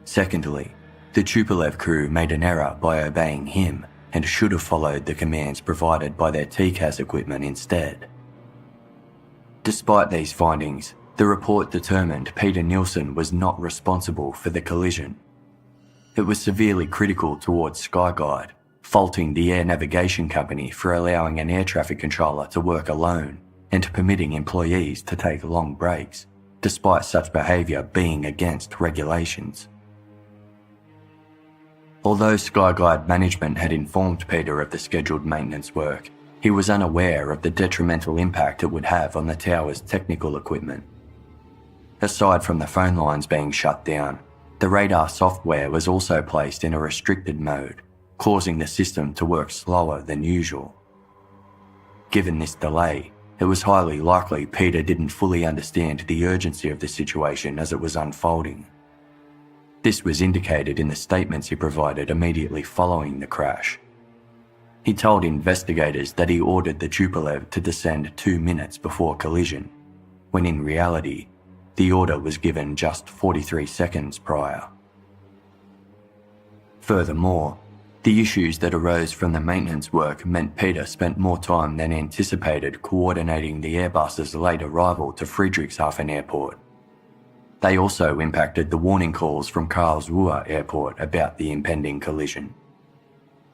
A: Secondly, the Tupolev crew made an error by obeying him and should have followed the commands provided by their TCAS equipment instead. Despite these findings, the report determined Peter Nielsen was not responsible for the collision. It was severely critical towards Skyguide, faulting the air navigation company for allowing an air traffic controller to work alone and permitting employees to take long breaks, despite such behaviour being against regulations. Although Skyguide management had informed Peter of the scheduled maintenance work, he was unaware of the detrimental impact it would have on the tower's technical equipment. Aside from the phone lines being shut down, the radar software was also placed in a restricted mode, causing the system to work slower than usual. Given this delay, it was highly likely Peter didn't fully understand the urgency of the situation as it was unfolding. This was indicated in the statements he provided immediately following the crash. He told investigators that he ordered the Tupolev to descend 2 minutes before collision, when in reality, the order was given just 43 seconds prior. Furthermore, the issues that arose from the maintenance work meant Peter spent more time than anticipated coordinating the Airbus's late arrival to Friedrichshafen Airport. They also impacted the warning calls from Karlsruhe Airport about the impending collision.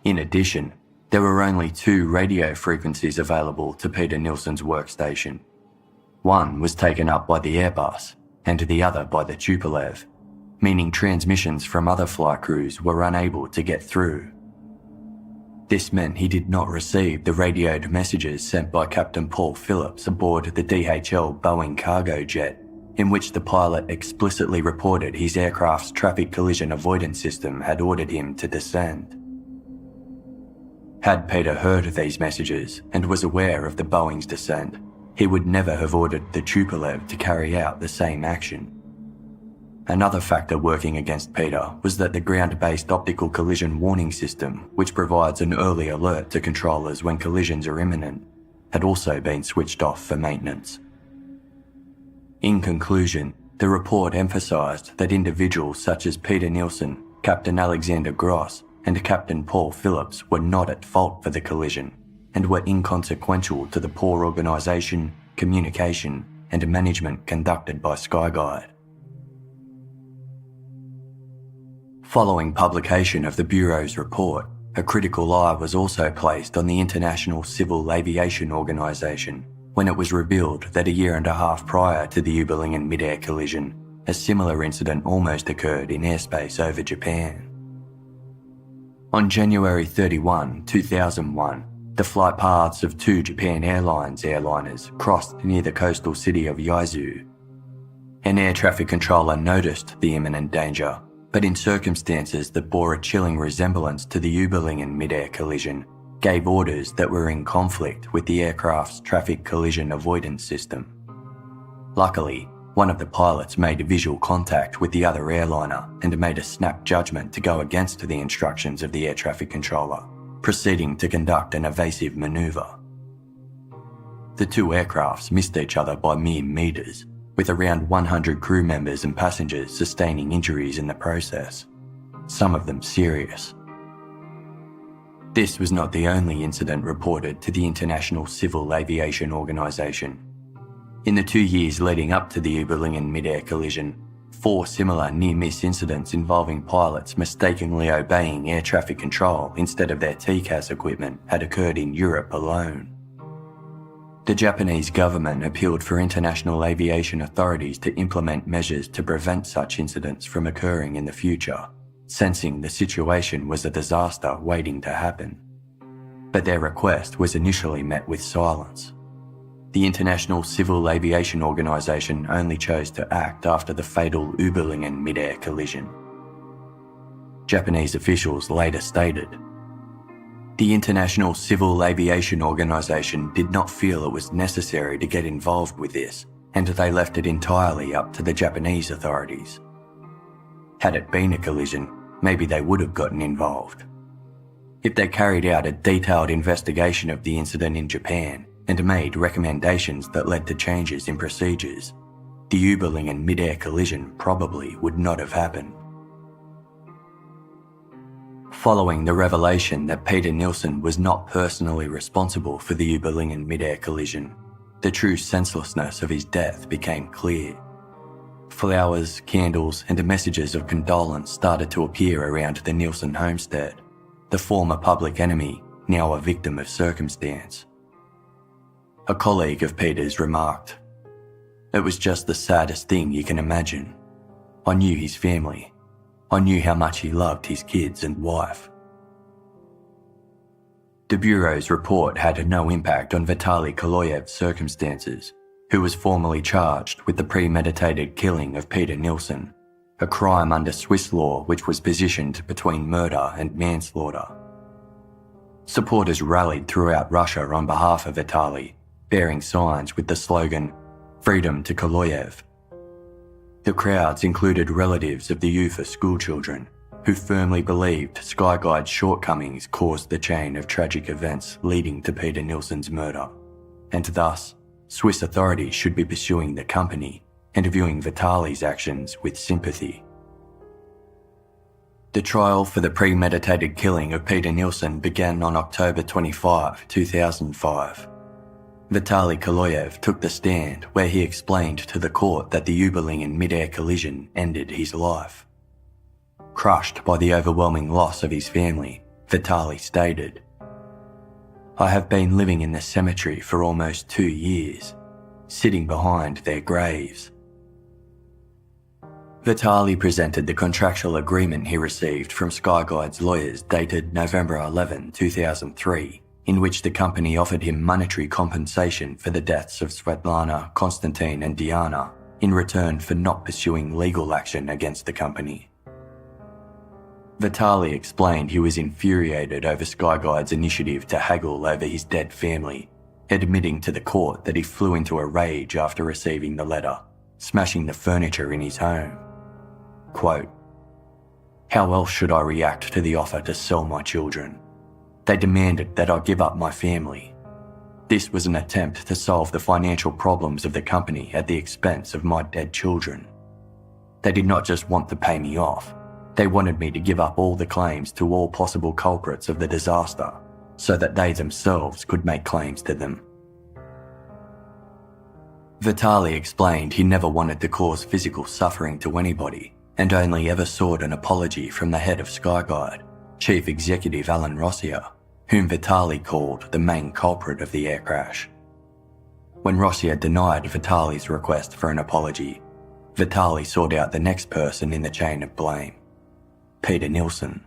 A: In addition, there were only 2 radio frequencies available to Peter Nielsen's workstation. One was taken up by the Airbus and the other by the Tupolev, meaning transmissions from other flight crews were unable to get through. This meant he did not receive the radioed messages sent by Captain Paul Phillips aboard the DHL Boeing cargo jet, in which the pilot explicitly reported his aircraft's traffic collision avoidance system had ordered him to descend. Had Peter heard these messages and was aware of the Boeing's descent, he would never have ordered the Tupolev to carry out the same action. Another factor working against Peter was that the ground-based optical collision warning system, which provides an early alert to controllers when collisions are imminent, had also been switched off for maintenance. In conclusion, the report emphasised that individuals such as Peter Nielsen, Captain Alexander Gross, and Captain Paul Phillips were not at fault for the collision and were inconsequential to the poor organisation, communication, and management conducted by Skyguide. Following publication of the Bureau's report, a critical eye was also placed on the International Civil Aviation Organisation when it was revealed that a year and a half prior to the Überlingen mid-air collision, a similar incident almost occurred in airspace over Japan. On January 31, 2001, the flight paths of 2 Japan Airlines airliners crossed near the coastal city of Yaizu. An air traffic controller noticed the imminent danger, but in circumstances that bore a chilling resemblance to the Überlingen mid-air collision, gave orders that were in conflict with the aircraft's traffic collision avoidance system. Luckily, one of the pilots made visual contact with the other airliner and made a snap judgment to go against the instructions of the air traffic controller, proceeding to conduct an evasive manoeuvre. The 2 aircrafts missed each other by mere metres, with around 100 crew members and passengers sustaining injuries in the process, some of them serious. This was not the only incident reported to the International Civil Aviation Organisation. In the 2 years leading up to the Überlingen mid-air collision, 4 similar near-miss incidents involving pilots mistakenly obeying air traffic control instead of their TCAS equipment had occurred in Europe alone. The Japanese government appealed for international aviation authorities to implement measures to prevent such incidents from occurring in the future, sensing the situation was a disaster waiting to happen. But their request was initially met with silence. The International Civil Aviation Organization only chose to act after the fatal Überlingen mid-air collision. Japanese officials later stated, "The International Civil Aviation Organization did not feel it was necessary to get involved with this, and they left it entirely up to the Japanese authorities. Had it been a collision, maybe they would have gotten involved. If they carried out a detailed investigation of the incident in Japan and made recommendations that led to changes in procedures, the Überlingen mid-air collision probably would not have happened." Following the revelation that Peter Nielsen was not personally responsible for the Überlingen mid-air collision, the true senselessness of his death became clear. Flowers, candles, and messages of condolence started to appear around the Nielsen homestead, the former public enemy, now a victim of circumstance. A colleague of Peter's remarked, "It was just the saddest thing you can imagine. I knew his family. I knew how much he loved his kids and wife." The Bureau's report had no impact on Vitaly Kaloyev's circumstances, who was formally charged with the premeditated killing of Peter Nielsen, a crime under Swiss law which was positioned between murder and manslaughter. Supporters rallied throughout Russia on behalf of Vitaly, bearing signs with the slogan, "Freedom to Kaloyev." The crowds included relatives of the Ufa schoolchildren, who firmly believed Skyguide's shortcomings caused the chain of tragic events leading to Peter Nielsen's murder, and thus Swiss authorities should be pursuing the company and viewing Vitaly's actions with sympathy. The trial for the premeditated killing of Peter Nielsen began on October 25, 2005. Vitaly Kaloyev took the stand where he explained to the court that the Überlingen mid-air collision ended his life. Crushed by the overwhelming loss of his family, Vitaly stated, "I have been living in the cemetery for almost 2 years, sitting behind their graves." Vitaly presented the contractual agreement he received from Skyguide's lawyers dated November 11, 2003, in which the company offered him monetary compensation for the deaths of Svetlana, Konstantin and Diana in return for not pursuing legal action against the company. Vitaly explained he was infuriated over Skyguide's initiative to haggle over his dead family, admitting to the court that he flew into a rage after receiving the letter, smashing the furniture in his home. Quote, "How else should I react to the offer to sell my children? They demanded that I give up my family. This was an attempt to solve the financial problems of the company at the expense of my dead children. They did not just want to pay me off, they wanted me to give up all the claims to all possible culprits of the disaster so that they themselves could make claims to them." Vitaly explained he never wanted to cause physical suffering to anybody and only ever sought an apology from the head of Skyguide, Chief Executive Alan Rossier, whom Vitaly called the main culprit of the air crash. When Rossier denied Vitaly's request for an apology, Vitaly sought out the next person in the chain of blame, Peter Nielsen.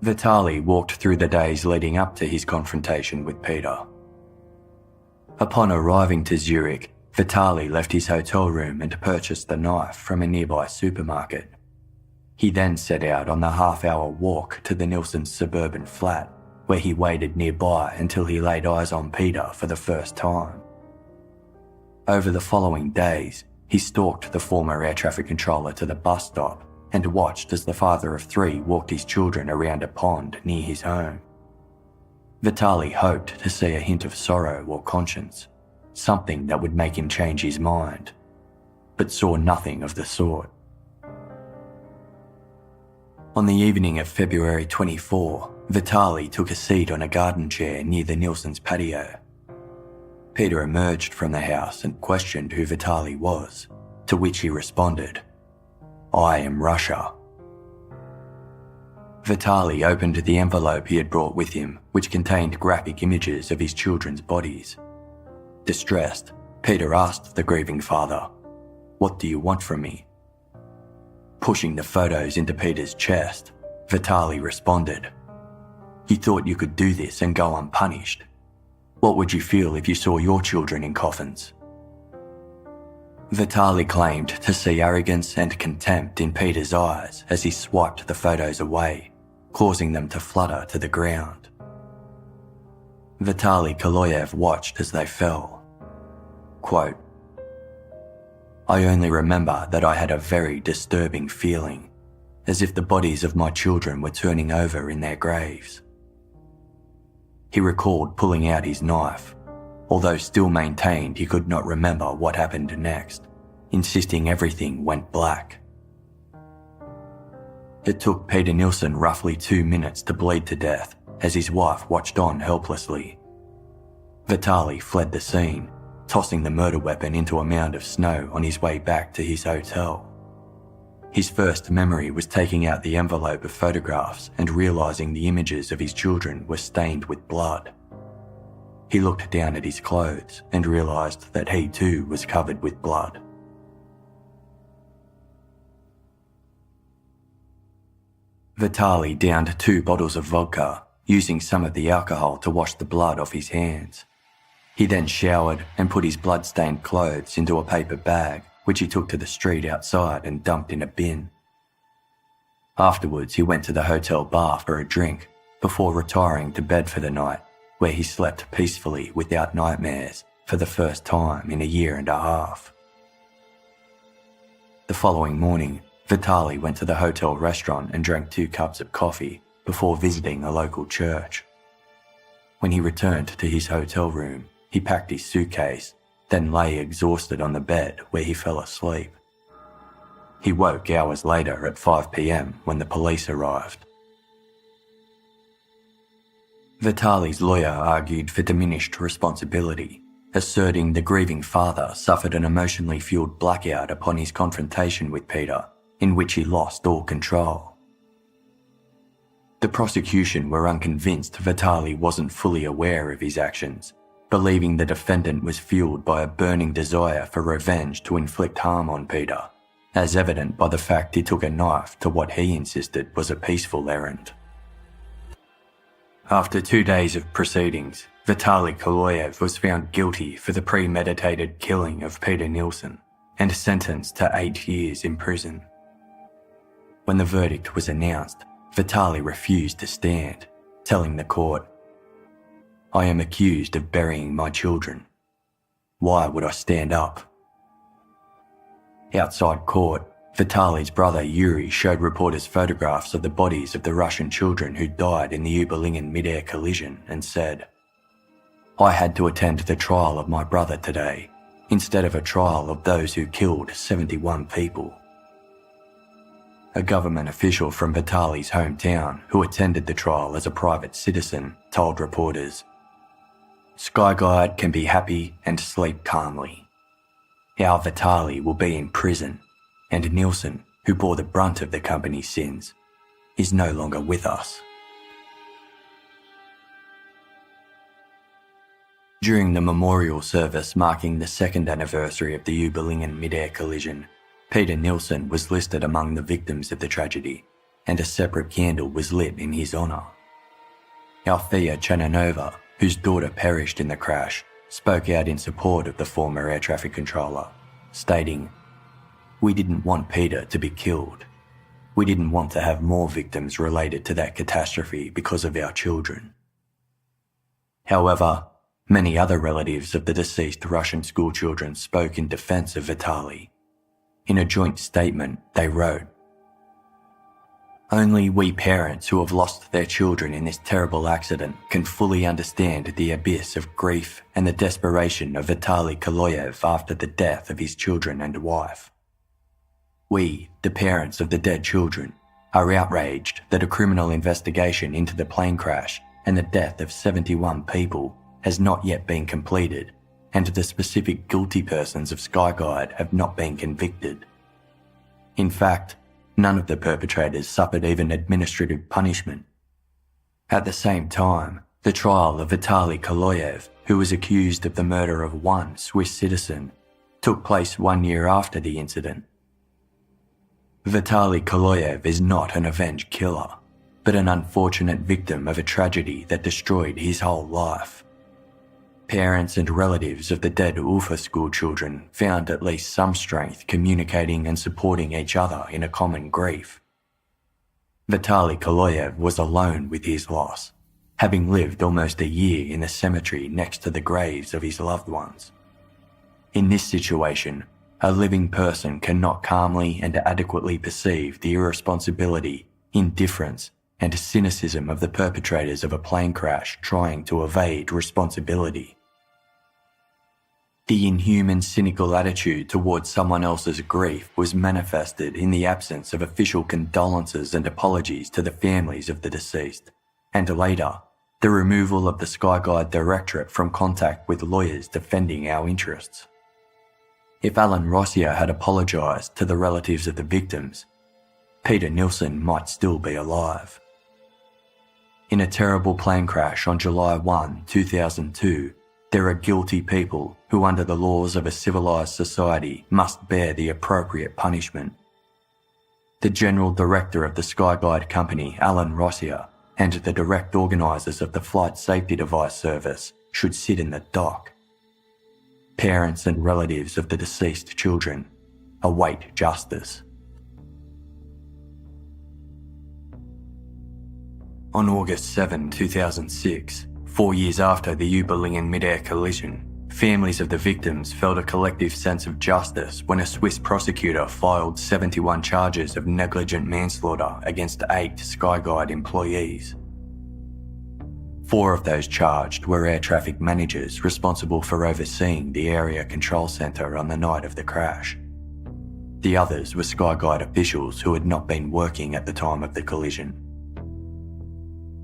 A: Vitaly walked through the days leading up to his confrontation with Peter. Upon arriving to Zurich, Vitaly left his hotel room and purchased the knife from a nearby supermarket. He then set out on the half-hour walk to the Nielsen's suburban flat, where he waited nearby until he laid eyes on Peter for the first time. Over the following days, he stalked the former air traffic controller to the bus stop and watched as the father of 3 walked his children around a pond near his home. Vitaly hoped to see a hint of sorrow or conscience, something that would make him change his mind, but saw nothing of the sort. On the evening of February 24, Vitaly took a seat on a garden chair near the Nielsen's patio. Peter emerged from the house and questioned who Vitaly was, to which he responded, "I am Russia." Vitaly opened the envelope he had brought with him, which contained graphic images of his children's bodies. Distressed, Peter asked the grieving father, "What do you want from me?" Pushing the photos into Peter's chest, Vitaly responded, "You thought you could do this and go unpunished. What would you feel if you saw your children in coffins?" Vitaly claimed to see arrogance and contempt in Peter's eyes as he swiped the photos away, causing them to flutter to the ground. Vitaly Kaloyev watched as they fell. Quote, "I only remember that I had a very disturbing feeling, as if the bodies of my children were turning over in their graves." He recalled pulling out his knife, although still maintained he could not remember what happened next, insisting everything went black. It took Peter Nielsen roughly 2 minutes to bleed to death as his wife watched on helplessly. Vitaly fled the scene, tossing the murder weapon into a mound of snow on his way back to his hotel. His first memory was taking out the envelope of photographs and realising the images of his children were stained with blood. He looked down at his clothes and realised that he too was covered with blood. Vitaly downed 2 bottles of vodka, using some of the alcohol to wash the blood off his hands. He then showered and put his blood-stained clothes into a paper bag, which he took to the street outside and dumped in a bin. Afterwards, he went to the hotel bar for a drink before retiring to bed for the night, where he slept peacefully without nightmares for the first time in a year and a half. The following morning, Vitaly went to the hotel restaurant and drank 2 cups of coffee before visiting a local church. When he returned to his hotel room, he packed his suitcase, then lay exhausted on the bed where he fell asleep. He woke hours later at 5 p.m. when the police arrived. Vitaly's lawyer argued for diminished responsibility, asserting the grieving father suffered an emotionally fueled blackout upon his confrontation with Peter, in which he lost all control. The prosecution were unconvinced Vitaly wasn't fully aware of his actions, believing the defendant was fueled by a burning desire for revenge to inflict harm on Peter, as evident by the fact he took a knife to what he insisted was a peaceful errand. After 2 days of proceedings, Vitaly Kaloyev was found guilty for the premeditated killing of Peter Nielsen and sentenced to 8 years in prison. When the verdict was announced, Vitaly refused to stand, telling the court, "I am accused of burying my children. Why would I stand up?" Outside court, Vitaly's brother Yuri showed reporters photographs of the bodies of the Russian children who died in the Uberlingen mid-air collision and said, "I had to attend the trial of my brother today, instead of a trial of those who killed 71 people. A government official from Vitaly's hometown who attended the trial as a private citizen told reporters, "Skyguide can be happy and sleep calmly. Our Vitaly will be in prison, and Nielsen, who bore the brunt of the company's sins, is no longer with us." During the memorial service marking the 2nd anniversary of the Uberlingen mid-air collision, Peter Nielsen was listed among the victims of the tragedy, and a separate candle was lit in his honour. Althea Chananova, whose daughter perished in the crash, spoke out in support of the former air traffic controller, stating, "We didn't want Peter to be killed. We didn't want to have more victims related to that catastrophe because of our children." However, many other relatives of the deceased Russian schoolchildren spoke in defence of Vitaly. In a joint statement, they wrote, "Only we parents who have lost their children in this terrible accident can fully understand the abyss of grief and the desperation of Vitaly Kaloyev after the death of his children and wife. We, the parents of the dead children, are outraged that a criminal investigation into the plane crash and the death of 71 people has not yet been completed, and the specific guilty persons of Skyguide have not been convicted. In fact, none of the perpetrators suffered even administrative punishment. At the same time, the trial of Vitaly Koloyev, who was accused of the murder of one Swiss citizen, took place 1 year after the incident. Vitaly Koloyev is not an avenged killer, but an unfortunate victim of a tragedy that destroyed his whole life. Parents and relatives of the dead Ufa school children found at least some strength communicating and supporting each other in a common grief. Vitaly Koloyev was alone with his loss, having lived almost a year in the cemetery next to the graves of his loved ones. In this situation, a living person cannot calmly and adequately perceive the irresponsibility, indifference, and cynicism of the perpetrators of a plane crash trying to evade responsibility. The inhuman, cynical attitude towards someone else's grief was manifested in the absence of official condolences and apologies to the families of the deceased, and later, the removal of the Skyguide Directorate from contact with lawyers defending our interests. If Alan Rossier had apologised to the relatives of the victims, Peter Nielsen might still be alive. In a terrible plane crash on July 1, 2002, there are guilty people who, under the laws of a civilised society, must bear the appropriate punishment. The General Director of the Skyguide Company, Alan Rossier, and the direct organisers of the Flight Safety Device Service should sit in the dock. Parents and relatives of the deceased children await justice. On August 7, 2006, 4 years after the Uberlingen mid-air collision, families of the victims felt a collective sense of justice when a Swiss prosecutor filed 71 charges of negligent manslaughter against 8 Skyguide employees. 4 of those charged were air traffic managers responsible for overseeing the area control centre on the night of the crash. The others were Skyguide officials who had not been working at the time of the collision.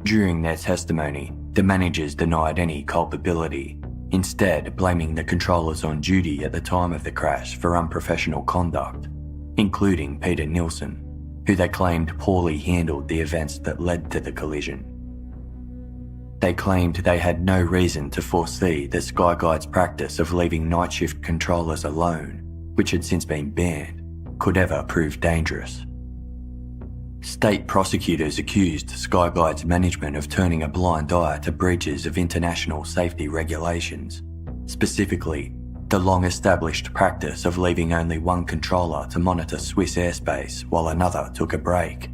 A: During their testimony, the managers denied any culpability, instead blaming the controllers on duty at the time of the crash for unprofessional conduct, including Peter Nielsen, who they claimed poorly handled the events that led to the collision. They claimed they had no reason to foresee that Skyguide's practice of leaving night shift controllers alone, which had since been banned, could ever prove dangerous. State prosecutors accused Skyguide's management of turning a blind eye to breaches of international safety regulations, specifically the long-established practice of leaving only one controller to monitor Swiss airspace while another took a break.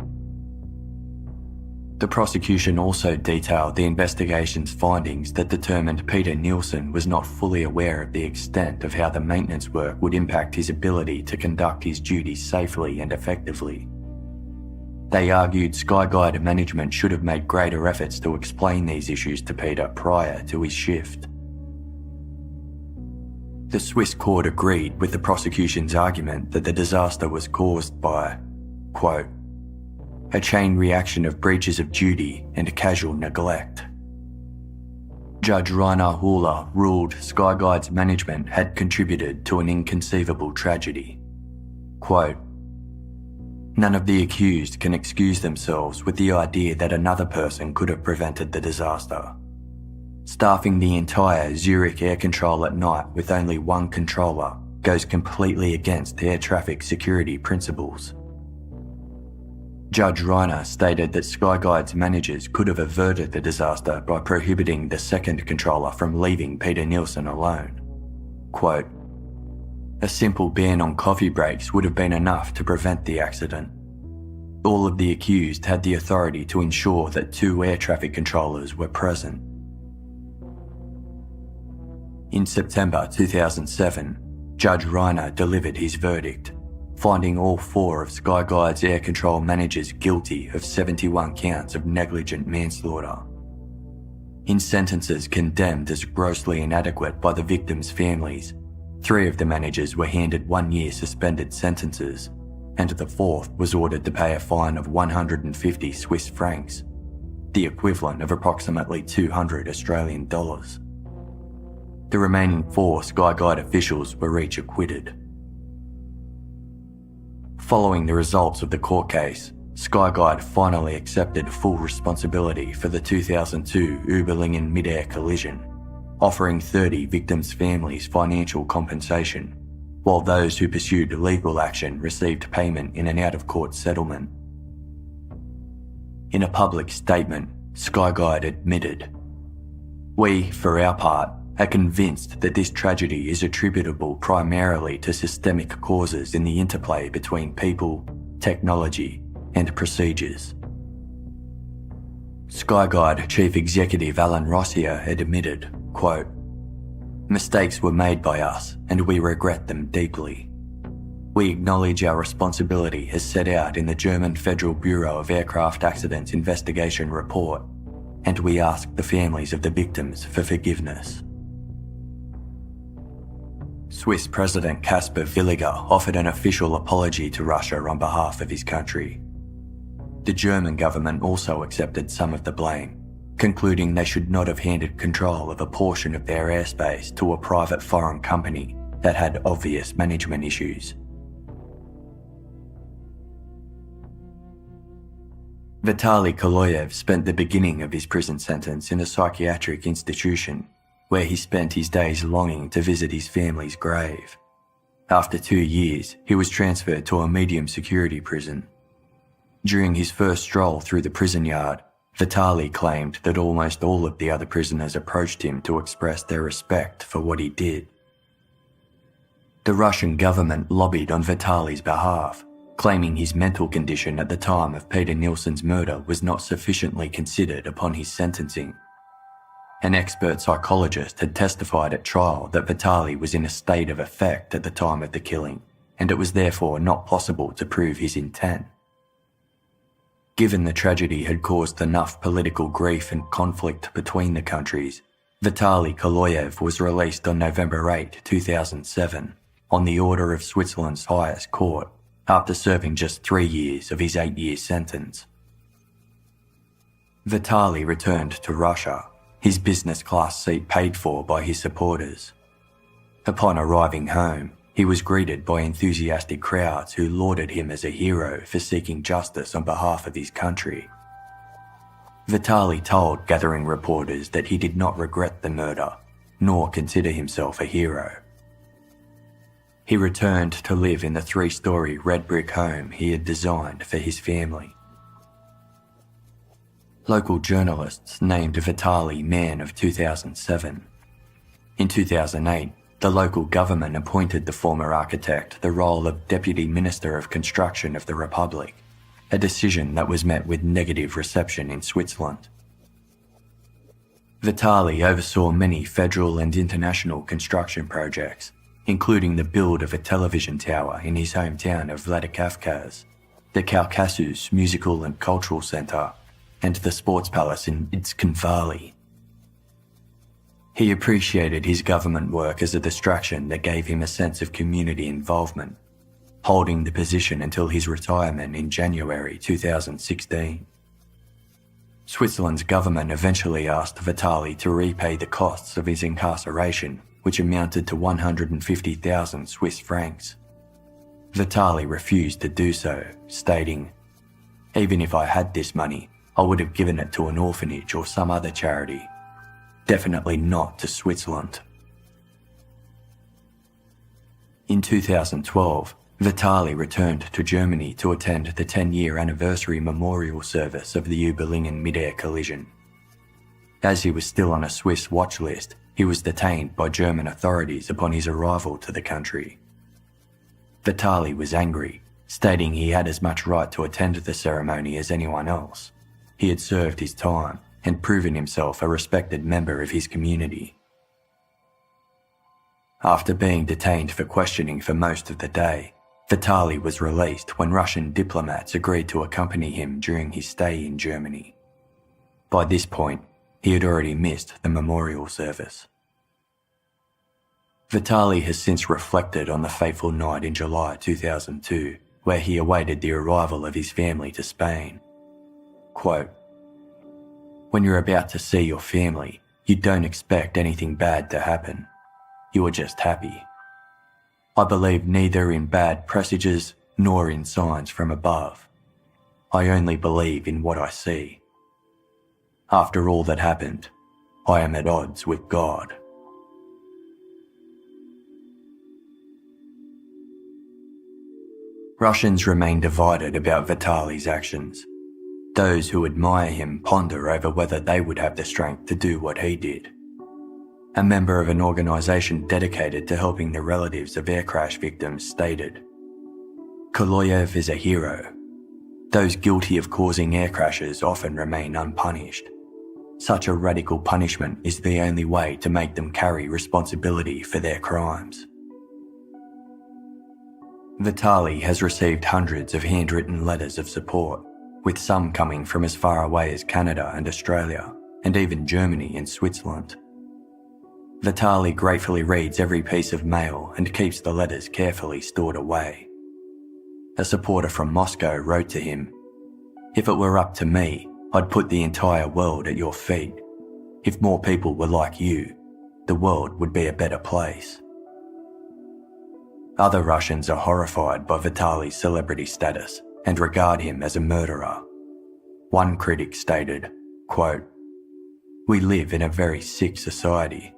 A: The prosecution also detailed the investigation's findings that determined Peter Nielsen was not fully aware of the extent of how the maintenance work would impact his ability to conduct his duties safely and effectively. They argued Skyguide management should have made greater efforts to explain these issues to Peter prior to his shift. The Swiss court agreed with the prosecution's argument that the disaster was caused by, quote, a chain reaction of breaches of duty and casual neglect. Judge Rainer Huller ruled Skyguide's management had contributed to an inconceivable tragedy. Quote, none of the accused can excuse themselves with the idea that another person could have prevented the disaster. Staffing the entire Zurich air control at night with only one controller goes completely against air traffic security principles. Judge Reiner stated that Skyguide's managers could have averted the disaster by prohibiting the second controller from leaving Peter Nielsen alone. Quote, a simple ban on coffee breaks would have been enough to prevent the accident. All of the accused had the authority to ensure that 2 air traffic controllers were present. In September 2007, Judge Reiner delivered his verdict, finding all 4 of Skyguide's air control managers guilty of 71 counts of negligent manslaughter. In sentences condemned as grossly inadequate by the victims' families, 3 of the managers were handed 1-year suspended sentences, and the 4th was ordered to pay a fine of 150 Swiss francs, the equivalent of approximately 200 Australian dollars. The remaining 4 Skyguide officials were each acquitted. Following the results of the court case, Skyguide finally accepted full responsibility for the 2002 Überlingen mid-air collision, offering 30 victims' families financial compensation, while those who pursued legal action received payment in an out-of-court settlement. In a public statement, Skyguide admitted, "We, for our part, are convinced that this tragedy is attributable primarily to systemic causes in the interplay between people, technology, and procedures." Skyguide Chief Executive Alan Rossier had admitted, quote, "Mistakes were made by us and we regret them deeply. We acknowledge our responsibility as set out in the German Federal Bureau of Aircraft Accidents Investigation report, and we ask the families of the victims for forgiveness." Swiss President Caspar Villiger offered an official apology to Russia on behalf of his country. The German government also accepted some of the blame, concluding they should not have handed control of a portion of their airspace to a private foreign company that had obvious management issues. Vitaly Kaloyev spent the beginning of his prison sentence in a psychiatric institution, where he spent his days longing to visit his family's grave. After 2 years, he was transferred to a medium security prison. During his first stroll through the prison yard, Vitaly claimed that almost all of the other prisoners approached him to express their respect for what he did. The Russian government lobbied on Vitaly's behalf, claiming his mental condition at the time of Peter Nielsen's murder was not sufficiently considered upon his sentencing. An expert psychologist had testified at trial that Vitaly was in a state of affect at the time of the killing, and it was therefore not possible to prove his intent. Given the tragedy had caused enough political grief and conflict between the countries, Vitaly Kaloyev was released on November 8, 2007, on the order of Switzerland's highest court, after serving just 3 years of his 8-year sentence. Vitaly returned to Russia, his business class seat paid for by his supporters. Upon arriving home, he was greeted by enthusiastic crowds who lauded him as a hero for seeking justice on behalf of his country. Vitaly told gathering reporters that he did not regret the murder, nor consider himself a hero. He returned to live in the 3-story red brick home he had designed for his family. Local journalists named Vitaly Man of 2007. In 2008, the local government appointed the former architect the role of Deputy Minister of Construction of the Republic, a decision that was met with negative reception in Switzerland. Vitaly oversaw many federal and international construction projects, including the build of a television tower in his hometown of Vladikavkaz, the Caucasus Musical and Cultural Centre, and the Sports Palace in Itzkenvali. He appreciated his government work as a distraction that gave him a sense of community involvement, holding the position until his retirement in January 2016. Switzerland's government eventually asked Vitaly to repay the costs of his incarceration, which amounted to 150,000 Swiss francs. Vitaly refused to do so, stating, "Even if I had this money, I would have given it to an orphanage or some other charity. Definitely not to Switzerland." In 2012, Vitaly returned to Germany to attend the 10-year anniversary memorial service of the Überlingen mid-air collision. As he was still on a Swiss watch list, he was detained by German authorities upon his arrival to the country. Vitaly was angry, stating he had as much right to attend the ceremony as anyone else. He had served his time and proven himself a respected member of his community. After being detained for questioning for most of the day, Vitaly was released when Russian diplomats agreed to accompany him during his stay in Germany. By this point, he had already missed the memorial service. Vitaly has since reflected on the fateful night in July 2002, where he awaited the arrival of his family to Spain. Quote, "When you're about to see your family, you don't expect anything bad to happen. You are just happy. I believe neither in bad presages nor in signs from above. I only believe in what I see. After all that happened, I am at odds with God. Russians remain divided about Vitaly's actions. Those who admire him ponder over whether they would have the strength to do what he did. A member of an organisation dedicated to helping the relatives of air crash victims stated, "Koloyev is a hero. Those guilty of causing air crashes often remain unpunished. Such a radical punishment is the only way to make them carry responsibility for their crimes." Vitaly has received hundreds of handwritten letters of support, with some coming from as far away as Canada and Australia, and even Germany and Switzerland. Vitaly gratefully reads every piece of mail and keeps the letters carefully stored away. A supporter from Moscow wrote to him, "If it were up to me, I'd put the entire world at your feet. If more people were like you, the world would be a better place." Other Russians are horrified by Vitaly's celebrity status and regard him as a murderer. One critic stated, quote, "We live in a very sick society.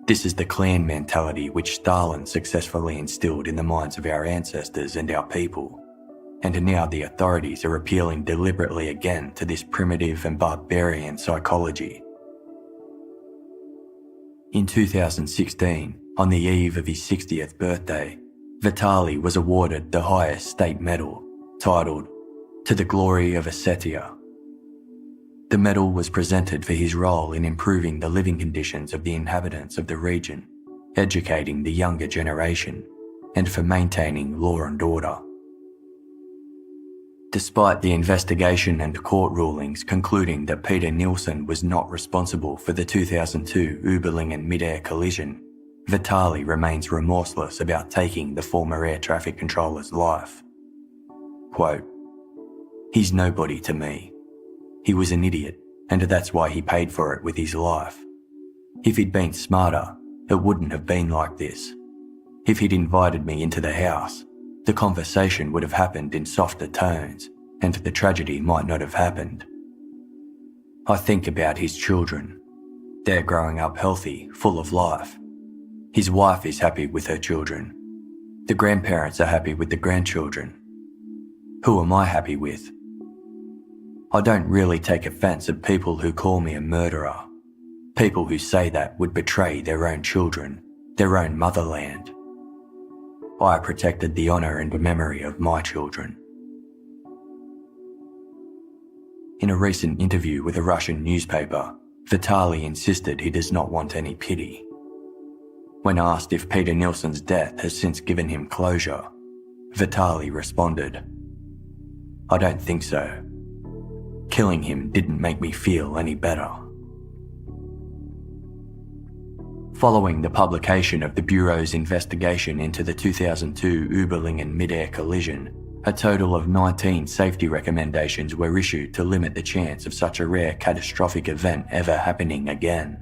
A: This is the clan mentality which Stalin successfully instilled in the minds of our ancestors and our people. And now the authorities are appealing deliberately again to this primitive and barbarian psychology." In 2016, on the eve of his 60th birthday, Vitaly was awarded the highest state medal, titled "To the Glory of Ossetia." The medal was presented for his role in improving the living conditions of the inhabitants of the region, educating the younger generation, and for maintaining law and order. Despite the investigation and court rulings concluding that Peter Nielsen was not responsible for the 2002 Uberlingen mid-air collision, Vitaly remains remorseless about taking the former air traffic controller's life. Quote, "He's nobody to me. He was an idiot, and that's why he paid for it with his life. If he'd been smarter, it wouldn't have been like this. If he'd invited me into the house, the conversation would have happened in softer tones, and the tragedy might not have happened. I think about his children. They're growing up healthy, full of life. His wife is happy with her children. The grandparents are happy with the grandchildren. Who am I happy with? I don't really take offence at people who call me a murderer. People who say that would betray their own children, their own motherland. I protected the honour and memory of my children." In a recent interview with a Russian newspaper, Vitaly insisted he does not want any pity. When asked if Peter Nielsen's death has since given him closure, Vitaly responded, "I don't think so. Killing him didn't make me feel any better." Following the publication of the Bureau's investigation into the 2002 Uberlingen mid-air collision, a total of 19 safety recommendations were issued to limit the chance of such a rare catastrophic event ever happening again.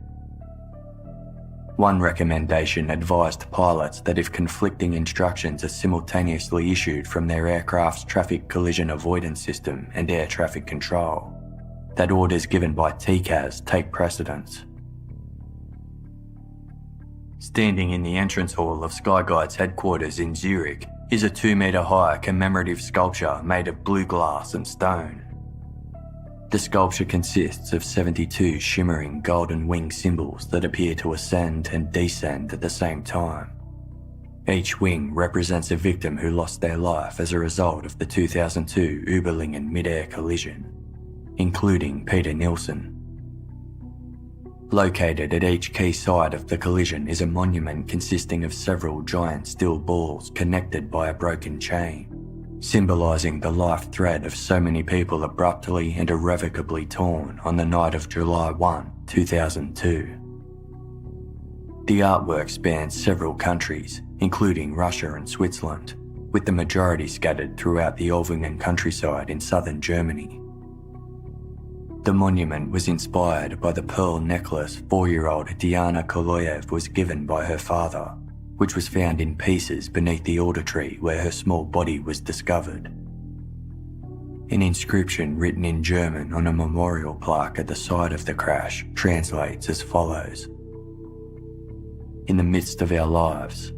A: One recommendation advised pilots that if conflicting instructions are simultaneously issued from their aircraft's traffic collision avoidance system and air traffic control, that orders given by TCAS take precedence. Standing in the entrance hall of Skyguide's headquarters in Zurich is a 2-metre high commemorative sculpture made of blue glass and stone. The sculpture consists of 72 shimmering golden wing symbols that appear to ascend and descend at the same time. Each wing represents a victim who lost their life as a result of the 2002 Uberlingen mid-air collision, including Peter Nielsen. Located at each key site of the collision is a monument consisting of several giant steel balls connected by a broken chain, symbolising the life thread of so many people abruptly and irrevocably torn on the night of July 1, 2002. The artwork spans several countries, including Russia and Switzerland, with the majority scattered throughout the Olvingen countryside in southern Germany. The monument was inspired by the pearl necklace 4-year-old Diana Koloyev was given by her father, which was found in pieces beneath the alder tree where her small body was discovered. An inscription written in German on a memorial plaque at the site of the crash translates as follows: "In the midst of our lives,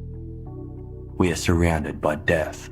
A: we are surrounded by death.